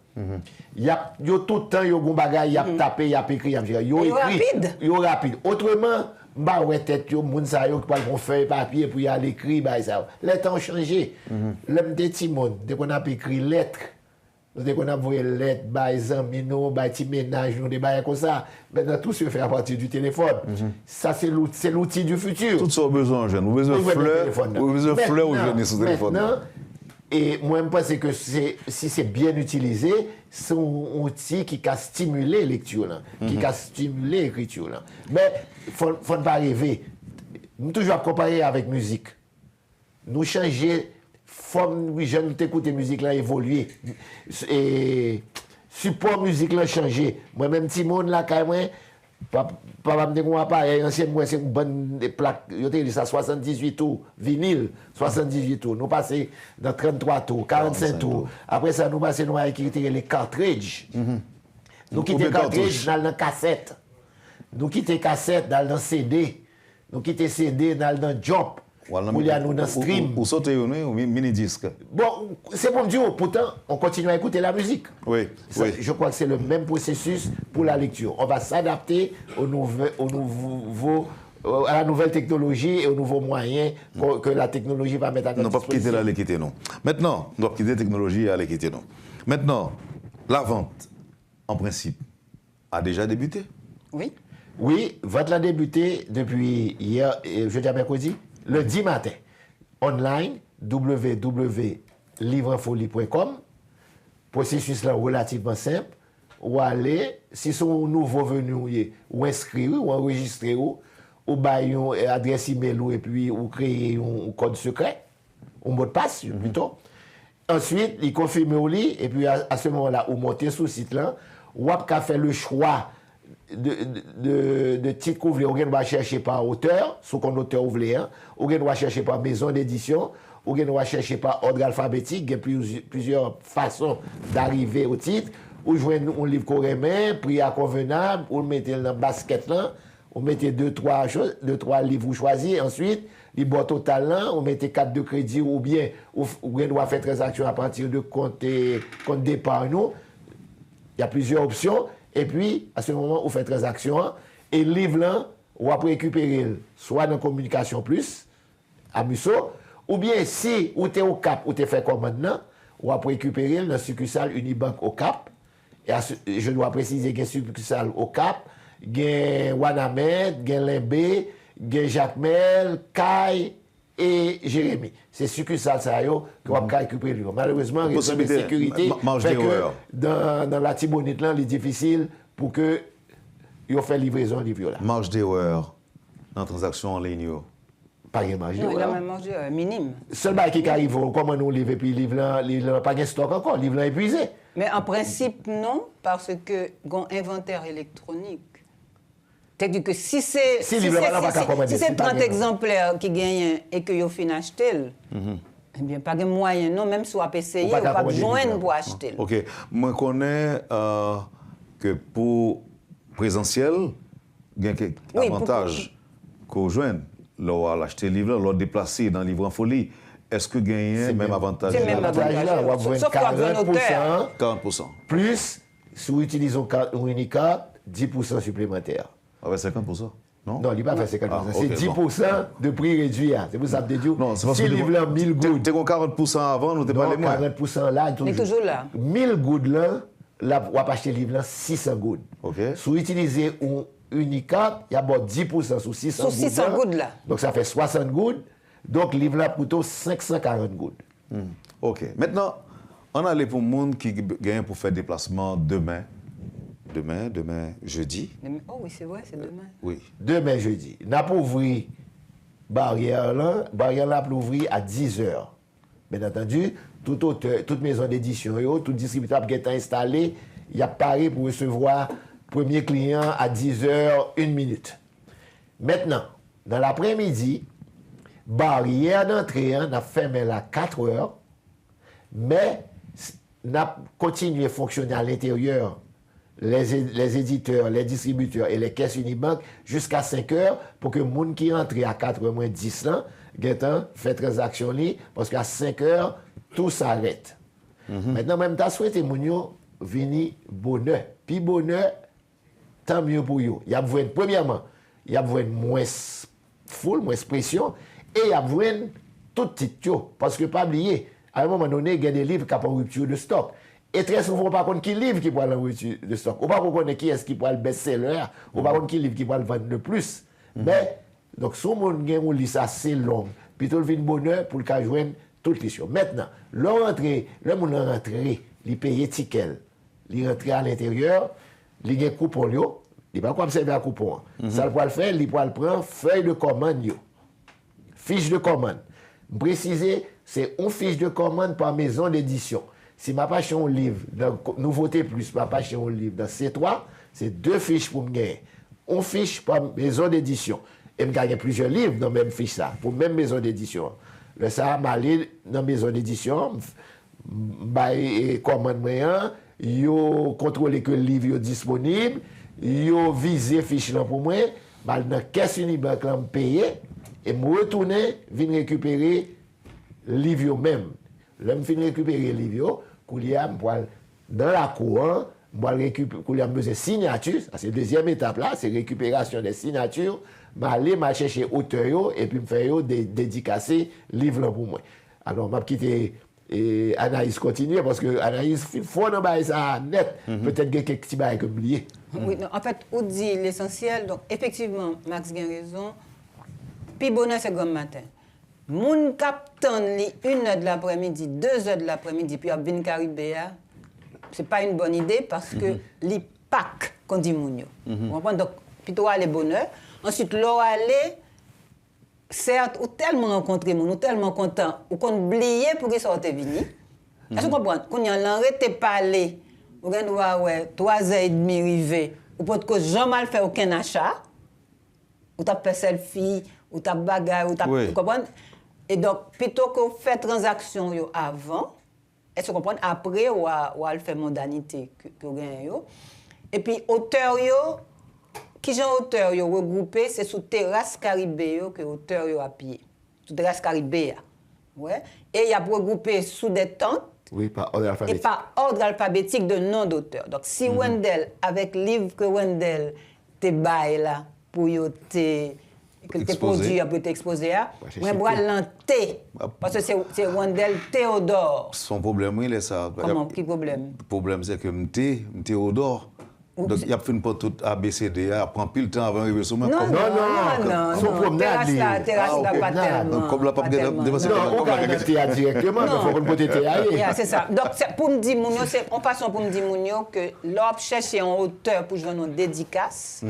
Yo tout le temps yo gon bagay, y a tapé, y a écrit, yo écrit, yo rapide. Autrement, bah ouais tête yo moun sa yo qui prend feuille papier pour y aller écrit bah ça. Les temps ont changé. L'homme de Timon, dès qu'on a écrit lettre, dès qu'on a envoyé lettre, bah amis nous, bah petit ménage nous des bails comme ça. Maintenant tout se fait à partir du téléphone. Ça c'est l'outil du futur. Tout ça besoin jeune, vous besoin de fleurs ou jeune sur téléphone. Et moi, je pense que si c'est bien utilisé, c'est un outil qui a stimulé la lecture, qui a stimulé l'écriture. Mais il ne faut pas rêver. Nous toujours comparer avec la musique. Nous changer, forme, oui, jeunes, nous écouter la musique, là, évoluer. Et support musique, là, changer. Moi-même, petit monde, là, quand même, pas me dire appareil ancien moi c'est une bonne plaque yo te ça 78 tours vinyle 78 tours nous passer dans 33 tours 45 tours après ça nous passer nous avec les cartridges nous quitter cartridge dans la cassette nous quitter cassette dans le CD nous quitter CD dans le job pour y aller dans stream ou sauter ou mini disque bon c'est pour me dire pourtant on continue à écouter la musique oui je crois que c'est le même processus pour la lecture on va s'adapter à la nouvelle technologie et aux nouveaux moyens que la technologie va mettre à notre disposition. On ne peut pas quitter la quitter non. Maintenant, on doit quitter la technologie et aller quitter non. Maintenant, la vente, en principe, a déjà débuté. Oui, vente a débuté depuis hier, jeudi à mercredi, le 10 matin. Online, www.livrefolie.com. Processus là relativement simple. Ou aller, si son nouveau venu ou inscrire ou enregistrer ou bailler une adresse email ou et puis ou créer un code secret, un mot de passe plutôt. Ensuite, il confirme au lit et puis à ce moment-là, ou monter sur le site là, ou a fait le choix de titre qu'on voulait, ou va chercher par auteur, ce qu'on auteur voulait, ou va chercher par maison d'édition, ou va chercher par ordre alphabétique, il y a plusieurs façons d'arriver au titre. Ou jouer un livre qu'on remet, prix à convenable, ou le mettez dans le basket là, ou mettez deux, trois livres vous choisissez, ensuite, les boîtes total là, ou mettez 4 de crédit, ou bien, ou doit faire transaction à partir de compte d'épargne. Il y a plusieurs options, et puis, à ce moment, vous faites transaction, et le livre là, vous après récupérer soit dans Communication Plus, à Musso, ou bien si vous êtes au Cap, ou vous fait comme maintenant, vous après récupérer dans la succursale Unibank au Cap. Et je dois préciser qu'il y a succursale au Cap, il y a Wanamed, il y a Limbé, il y a Jacmel, Kai et Jérémy. C'est succursale ça que on va récupérer. Malheureusement, il y a une sécurité fait que dans la Tibonite là, il est difficile pour que ils fassent livraison livre là. Marge d'erreur dans transaction en ligne. Pas de marge d'erreur. Il y a une marge minime. Seul bail qui arrive, comment nous livrer puis livre là pas de stock encore, livre là épuisé. Mais en principe, non, parce que un inventaire électronique. C'est-à-dire que si c'est 30 exemplaires qui gagnent et que vous finissez acheter, eh bien, pas de moyen, non, même si vous avez essayé, vous n'avez pas besoin pour acheter. OK. Moi, je connais que pour présentiel, il y a quelques avantages qu'on joigne. Là, l'acheter livre, là, déplacer dans le livre en folie. Est-ce que gagner même avantage? C'est même avantage là. On va 40%. Plus, si vous utilisez une Unicard, 10% supplémentaire. Ah ouais, 50%? Non, il n'a pas fait 50%. C'est okay, 10% de prix réduit. C'est pour ça que je dis, si livre là 1000 gouttes. Tu as 40% avant, nous t'es pas les moins. 40% là, il est toujours là. 1000 gouttes là, on va acheter livre là 600 gouttes. Si vous utilisez une Unicard, il y a 10% sur 600 gouttes là. Donc ça fait 60 gouttes. Donc livre là plutôt 540 gouttes. OK. Maintenant, on a les pour le monde qui gagne pour faire déplacement demain, jeudi. Oh oui, c'est vrai, c'est demain. Oui. Demain, jeudi. On a pour ouvrir barrière là pour ouvrir à 10h. Bien entendu, toute maison d'édition, tout distributeur qui est installé, il y a paré pour recevoir premier client à 10h, 1 minute. Maintenant, dans l'après-midi, barrière d'entrée, on a fermé à 4h, mais on a continué à fonctionner à l'intérieur, les éditeurs, les distributeurs et les caisses Unibank jusqu'à 5h pour que les gens qui rentrent à 4h-10 là, fait transaction parce qu'à 5h, tout s'arrête. Maintenant, même tu as souhaité que venir bonheur. Puis bonheur, tant mieux pour eux. Il y a besoin, premièrement, il y a besoin de moins foule, moins pression, et il y a besoin de tout petit. Parce que pas oublier, à un moment donné, il y a des livres qui ont une rupture de stock. Et très souvent, on ne sait pas qui livre qui peut aller en rupture de stock. On ne sait pas qui est-ce qui peut aller best-seller. On ne sait pas qui livre qui peut aller vendre le plus. Mais, donc, si on a un livre assez long, puis tout le vin bonheur pour le cas joindre toute l'issue. Maintenant, le monde rentre, il paye ticket, il rentre à l'intérieur, il y a un coupon, il ne va pas observer un coupon. Ça, il peut le faire, il peut le prendre, feuille de commande, fiche de commande. Préciser, c'est une fiche de commande par maison d'édition. Si ma page un livre, dans Nouveauté Plus, ma page un livre dans C3, c'est 2 fiches pour me gagner. Une fiche par maison d'édition. Et me gagner plusieurs livres dans la même fiche, ça, pour même maison d'édition. Le ça, je aller dans la maison d'édition, je commande moyen, je contrôle que le livre est disponible, je vise fiche pour moi, je vais dans la caisse Unibank, je paye, et je retourne, je viens récupérer le livre même. Là, je viens récupérer le livre, dans la cour, je vais besoin de signature, c'est la deuxième étape là, c'est récupération des signatures. Je vais aller chercher l'auteur et puis je vais faire dédicacer le livre pour moi. Alors, je vais quitter Anaïs continuer parce que Anaïs, il faut dans ça net. Peut-être qu'il y a quelques petits bails comme oublié. Oui, non, en fait, on dit l'essentiel. Donc, effectivement, Max a raison. Puis, bonheur, c'est comme matin. Moun captain 1h de l'après-midi, 2h de l'après-midi, puis à Bin Caribéa, c'est pas une bonne idée parce que les packs qu'on dit mounio. Vous comprenez? Donc, plutôt aller bonheur. Ensuite, l'eau aller, certes, ou tellement rencontré moun, ou tellement content, ou qu'on oublié pour qu'il sorte vini. Est-ce que vous comprenez? Quand il y a l'arrêté parler, vous avez 3h30 arrivé, ou peut-être que jamais fait aucun achat, ou t'as fait selfie, ou t'as bagarre, ou t'as. Vous comprenez? Et donc, plutôt que faire transaction avant, est-ce que vous comprenez? Après, ou à faire mondanité que vous gagnez. Et puis, auteur, qui j'ai auteur regroupé, c'est sous terrasse Caribé que auteur à pied. Sous terrasse Caribé. Ouais. Et il y a regroupé sous des tentes. Oui, par ordre alphabétique. Et par ordre alphabétique de nom d'auteur. Donc, si Wendell, avec le livre que Wendell te baille là, pour te. Que tes produits ont été exposés à, moi, je vais l'enter. Parce que c'est Wendell Théodore. Son problème, il est ça. Comment? Quel problème? Le problème, c'est que Théodore. Donc, il y a fait une porte toute ABCD, il prend pile le temps avant d'arriver sur moi. Non. Son promenade. Terrasse là, pas tellement. Donc, comme la pape non, on va arrêter directement, mais il faut qu'on peut aller. C'est ça. Donc, pour me dire, c'est en façon pour me dire, que l'on cherche un auteur pour jouer une dédicace.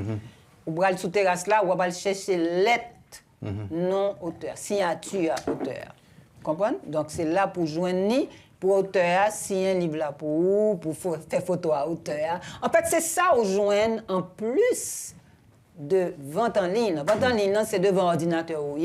Ou va sous terrasse là, ou va chercher lettre non auteur, signature auteur. Comprenez? Donc c'est là pour joindre pour auteur, signer un livre là pour faire photo à auteur. En fait, c'est ça au joindre en plus de vente en ligne. Vente en ligne, c'est devant ordinateur ou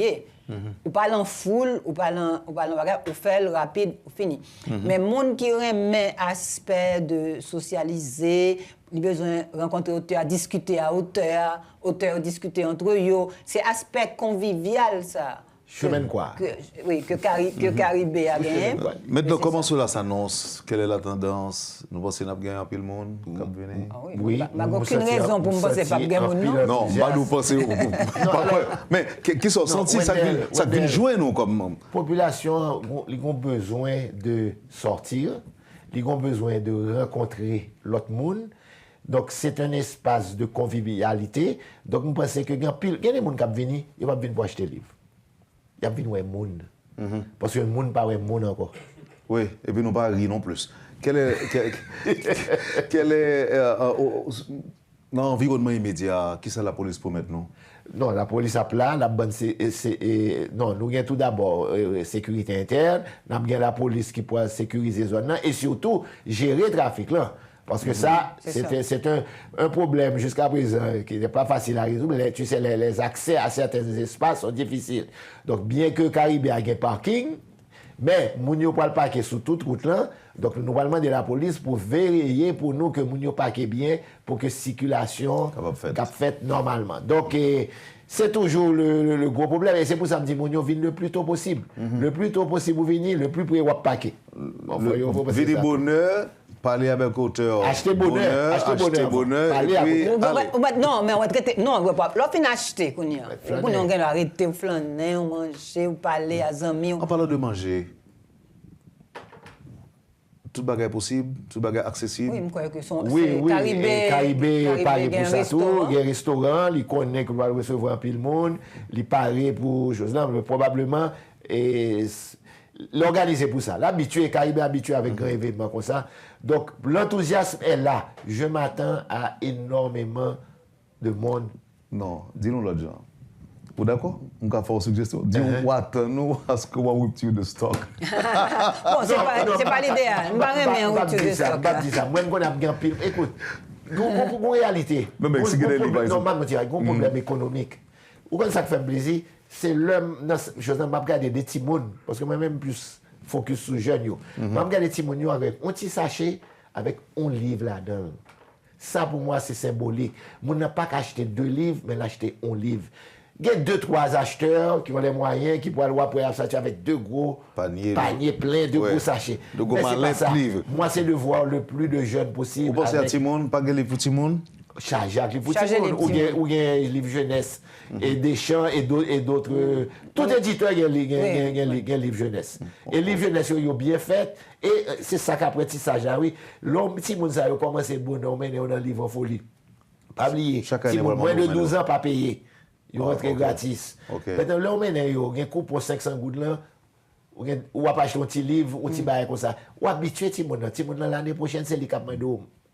ou parle en foule, ou parle en bagage, ou fait le rapide, ou fini. Mais monde qui remet aspect de socialiser, il a besoin de rencontrer auteur, discuter à auteur discuter entre eux, c'est aspect convivial ça. Chemin quoi? Que Caribé a gagné. Maintenant, comment cela s'annonce? Quelle est la tendance? Nous pensons qu'on a gagné un peu le monde qui a venu. Oui. Bah, aucune raison pour me penser pas gagner mon nom. Non, pas nous penser. Mais qui sont sentis, ça vient jouer nous comme. La population, ils ont besoin de sortir, ils ont besoin de rencontrer l'autre monde. Donc, c'est un espace de convivialité. Donc, nous pensons que il y a des gens qui viennent, ils vont venir pour acheter des livres. Il y a des gens qui monde. Parce que le monde n'est pas un monde encore. Oui, et puis nous pas rire non plus. Quel est dans l'environnement immédiat, qui c'est la police pour maintenant? Non, la police a plat, la bonne non, nous avons tout d'abord sécurité interne, nous avons la police qui peut sécuriser zone et surtout gérer le trafic là. Parce que ça, c'est un problème jusqu'à présent qui n'est pas facile à résoudre. Tu sais, les accès à certains espaces sont difficiles. Donc, bien que Caribé a un parking, mais nous ne pouvons pas le parquer sur toute route là. Donc, nous allons demander à la police pour vérifier pour nous que nous ne parquons bien pour que la circulation soit faite normalement. Donc, c'est toujours le gros problème. Et c'est pour ça que je dis que nous venons le plus tôt possible. Le plus tôt possible, vous venez, le plus près vous parquer. Venez bonheur. Parler avec auteur. Acheter bonheur. Et puis, non, mais on va traiter. Non, on va pas. L'offre acheter, qu'on y a. On va arrêter, on flâner, on manger, on parler à amis. En parlant de manger, tout bagage possible, tout bagage accessible. Oui, je crois que son Caribé parle pour ça tout. Il y a un restaurant, il connaît qu'on va recevoir un peu de monde, il parle pour choses là, mais probablement. L'organiser pour ça. L'habitué, Caribé habitué avec un événement comme ça. Donc, l'enthousiasme est là. Je m'attends à énormément de monde. Non, dis-nous l'autre genre. Vous d'accord? On va faire une suggestion. Dis-nous, attends-nous à ce qu'on va rupture de stock. Bon, c'est pas l'idéal. Je ne vais pas remettre une rupture de stock. Moi, je vais bien pile. Écoute, en réalité, il y a un problème économique. Ou quand ça fait plaisir, c'est l'homme, je ne vais pas regarder des petits monde, parce que moi-même plus focus sur les jeunes. Je vais regarder des petits monde avec un petit sachet, avec un livre là-dedans. Ça, pour moi, c'est symbolique. On n'a pas qu'acheter 2 livres, mais l'acheter 1 livre. Il y a 2-3 acheteurs qui ont les moyens, qui pourraient aller pour acheter avec 2 gros paniers pleins, 2 gros sachets. De gros malins livres. Moi, c'est de voir le plus de jeunes possible. Vous pensez à Timon, pas de livre pour Timon? Chargé avec les petits monde, ou bien livre jeunesse, et des chants et d'autres. Tout éditeur a un livre jeunesse. Et livre jeunesse, ils ont bien fait. Et c'est ça qu'apprentissage, oui. L'homme, petit monde, ça a commencé bon, on met dans le livre en folie. Pas oublier. Si moins de 12 ans, pas payé. Ils rentrent gratis. Maintenant, là, on met un coup pour 500 gouttes là. Ou va pas acheter un petit livre, ou un petit bail comme ça. Ou habitué, petit monde l'année prochaine, c'est les cap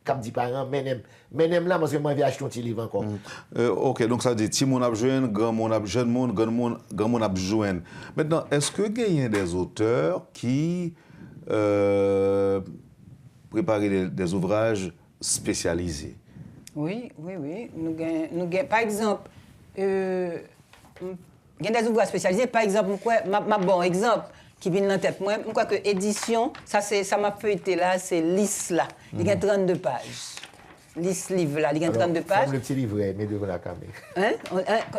comme dit parents, menem là, parce que moi, je vais acheter un petit livre encore. Ok, donc ça dit, petit monde a besoin, grand monde a jeune monde, grand monde a besoin. Maintenant, est-ce que il y a des auteurs qui préparent des ouvrages spécialisés? Oui. Par exemple, il y a des ouvrages spécialisés. Par exemple, ma bon exemple qui vient dans la tête, moi, je crois que édition, ça m'a feuilleté là, c'est liste là. Il y a 32 pages. Liste livre là, il y a 32 pages. Le petit livret, mais devant la caméra.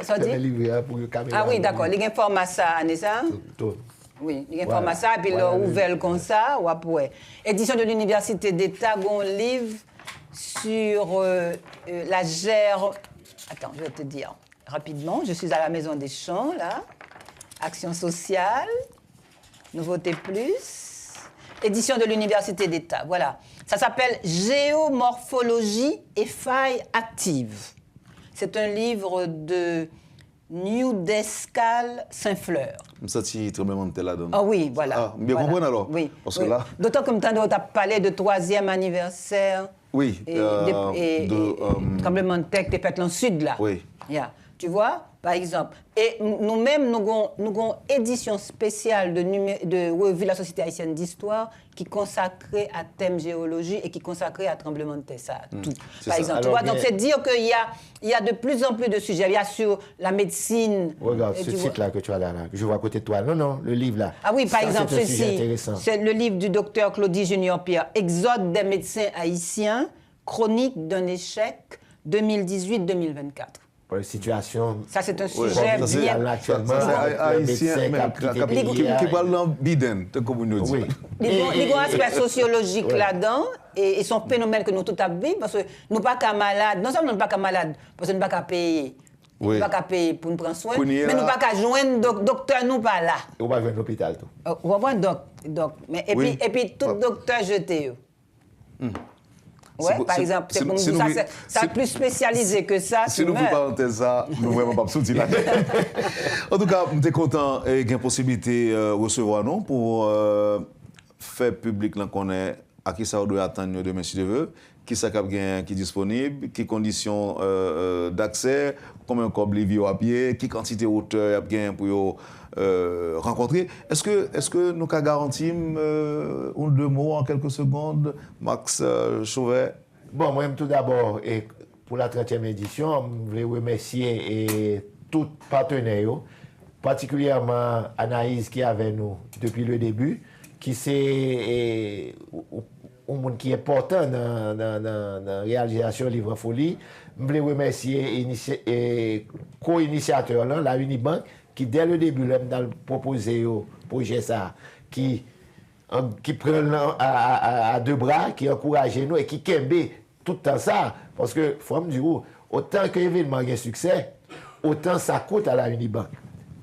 Ça dit? Le livret pour la caméra. Ah oui, d'accord. Il y a un format ça, n'est-ce pas? Tout. Oui, il y a un format ça, et puis là, ouvert comme ça, ou après. Édition de l'Université d'État, un livre sur la gère. Attends, je vais te dire rapidement. Je suis à la Maison des Champs, là. Action sociale. Nouveauté plus. Édition de l'Université d'État. Voilà. Ça s'appelle Géomorphologie et failles actives. C'est un livre de New Descal Saint-Fleur. Ça, tu tremblement de terre là-dedans. Ah oui, voilà. Ah, bien voilà. comprendre alors. Oui. Parce que là. D'autant que tu as parlé de 3e anniversaire. Oui. Tremblement de terre qui est fait dans le sud, là. Oui. Yeah. Tu vois, par exemple. Et nous-mêmes, nous avons une édition spéciale de revue de la Société haïtienne d'histoire qui est consacrée à thème géologie et qui est consacrée à tremblement de terre, ça, tout. Par exemple, tu vois, donc c'est dire qu'il y a de plus en plus de sujets. Il y a sur la médecine. Regarde, ce titre-là que tu as là, que je vois à côté de toi. Non, le livre là. Ah oui, par exemple, c'est ceci, c'est le livre du docteur Claudie Junior Pierre, Exode des médecins haïtiens, chronique d'un échec 2018-2024. Pour la situation. Ça, c'est un sujet bien. Actuellement, haïtien, qui parle dans Biden, comme on dit. Il y a un aspect sociologique là-dedans, et son phénomène que nous tous avons vu, parce que nous ne sommes pas malades. Non seulement nous ne sommes pas malades, parce que nous ne sommes pas payer. Nous ne sommes pas payer pour nous prendre soin, mais nous ne sommes pas joindre docteur, nous pas là. On va joindre l'hôpital, tout. On va joindre docteur. Et puis, tout docteur jeté. Ouais, par exemple, c'est comme ça, c'est plus spécialisé que ça. Si nous pouvons parenthèse ça, nous ne vraiment pas sortir là. En tout cas, je suis content et j'ai une possibilité de recevoir nous pour faire public qu'on est à qui ça doit attendre demain si tu veux, qui ça qui est disponible, quelles conditions d'accès, combien de câbles vidéo à pied, quelle quantité de hauteur il y a pour rencontrer. Est-ce que nous avons garanti un deux mots en quelques secondes, Max Chauvet? Bon, moi, tout d'abord, et pour la 30e édition, je voulais remercier tous les partenaires, particulièrement Anaïs qui est avec nous depuis le début, qui c'est un monde qui est important dans la réalisation du livre Folie. Je voulais remercier le co-initiateur, la Unibank, qui dès le début, dans le proposé au projet ça, qui prend à deux bras, qui encourage nous et qui kembe tout le temps ça. Parce que, faut me dire, autant que l'événement a un succès, autant ça coûte à la Unibank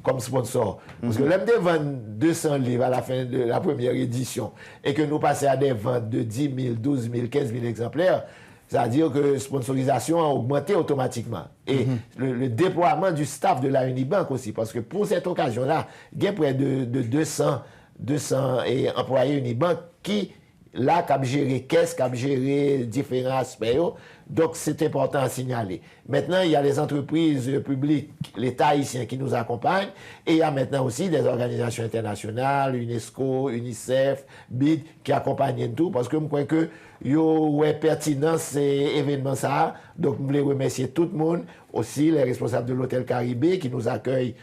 comme sponsor. Parce que l'homme de vendre 200 livres à la fin de la première édition et que nous passons à des ventes de 10 000, 12 000, 15 000 exemplaires, c'est-à-dire que la sponsorisation a augmenté automatiquement. Et le déploiement du staff de la Unibank aussi, parce que pour cette occasion-là, il y a près de 200 employés Unibank qui, là, cap gérer caisse, cap gérer différents aspects. Donc, c'est important à signaler. Maintenant, il y a les entreprises publiques, l'État haïtien qui nous accompagne, et il y a maintenant aussi des organisations internationales, UNESCO, UNICEF, BID, qui accompagnent tout, parce que je crois que yo est pertinent ces événements ça. Donc, je voulais remercier tout le monde, aussi les responsables de l'Hôtel Caribé qui nous accueillent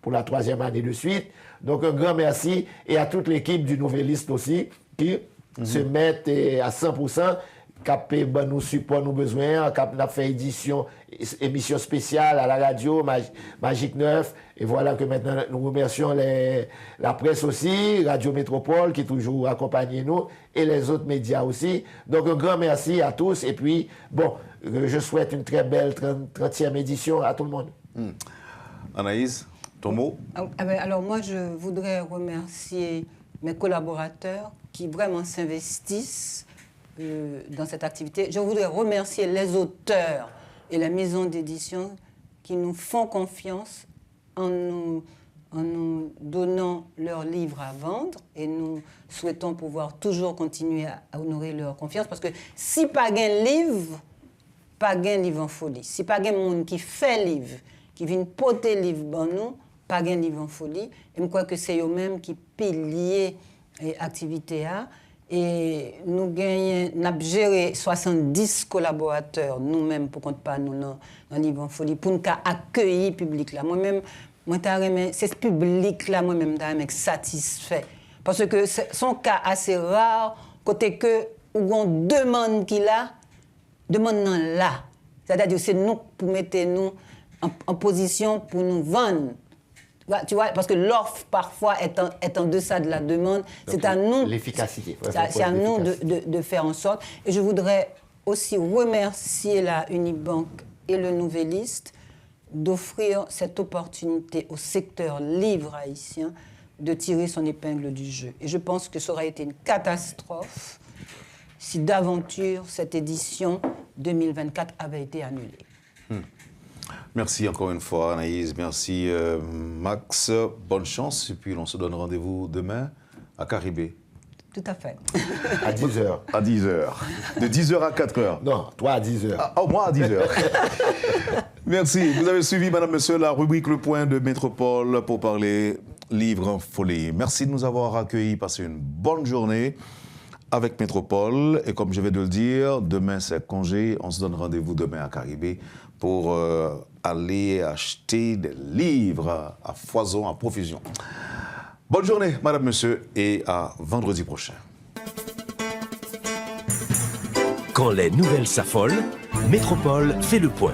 pour la 3e année de suite. Donc, un grand merci, et à toute l'équipe du Nouvelliste aussi, qui se mettent à 100%, qui nous support nos besoins, qui a fait émission spéciale à la radio, Magique 9, et voilà que maintenant nous remercions la presse aussi, Radio Métropole qui toujours accompagne nous, et les autres médias aussi. Donc un grand merci à tous, et puis bon, je souhaite une très belle 30e édition à tout le monde. Anaïs, ton mot? Alors moi je voudrais remercier mes collaborateurs qui vraiment s'investissent dans cette activité. Je voudrais remercier les auteurs et la maison d'édition qui nous font confiance en nous donnant leurs livres à vendre, et nous souhaitons pouvoir toujours continuer à honorer leur confiance, parce que si pas un livre, pas un livre en folie. Si pas un monde qui fait livre, qui vient porter livre dans nous, pas un livre en folie. Et je crois que c'est eux-mêmes qui pilier l'activité. Et nous avons géré 70 collaborateurs nous-mêmes pour compte pas nous dans Livre en Folie pour nous accueillir le public là. Moi-même, c'est ce public là moi-même satisfait parce que son cas assez rare côté que on demande qu'il a demande là. C'est-à-dire c'est nous pour mettre nous en position pour nous vendre. Tu vois, parce que l'offre parfois est en deçà de la demande. Donc, c'est à nous. L'efficacité. C'est à nous de faire en sorte. Et je voudrais aussi remercier la Unibank et le Nouvelliste d'offrir cette opportunité au secteur livre haïtien de tirer son épingle du jeu. Et je pense que ça aurait été une catastrophe si d'aventure cette édition 2024 avait été annulée. Merci encore une fois, Anaïs. Merci, Max. Bonne chance. Et puis, on se donne rendez-vous demain à Caribé. tout à fait. À 10h. À 10h. De 10h à 4h. Non, toi à 10h. Ah, moi à 10h. Merci. Vous avez suivi, madame, monsieur, la rubrique Le Point de Métropole pour parler livre en folie. Merci de nous avoir accueillis. Passez une bonne journée avec Métropole. Et comme je vais de le dire, demain c'est congé. On se donne rendez-vous demain à Caribé pour aller acheter des livres à foison, à profusion. Bonne journée, madame, monsieur, et à vendredi prochain. Quand les nouvelles s'affolent, Métropole fait le point.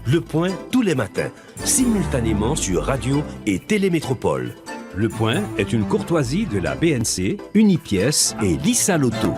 Le point tous les matins, simultanément sur Radio et Télémétropole. Le Point est une courtoisie de la BNC, Unipièce et Lisa Loto.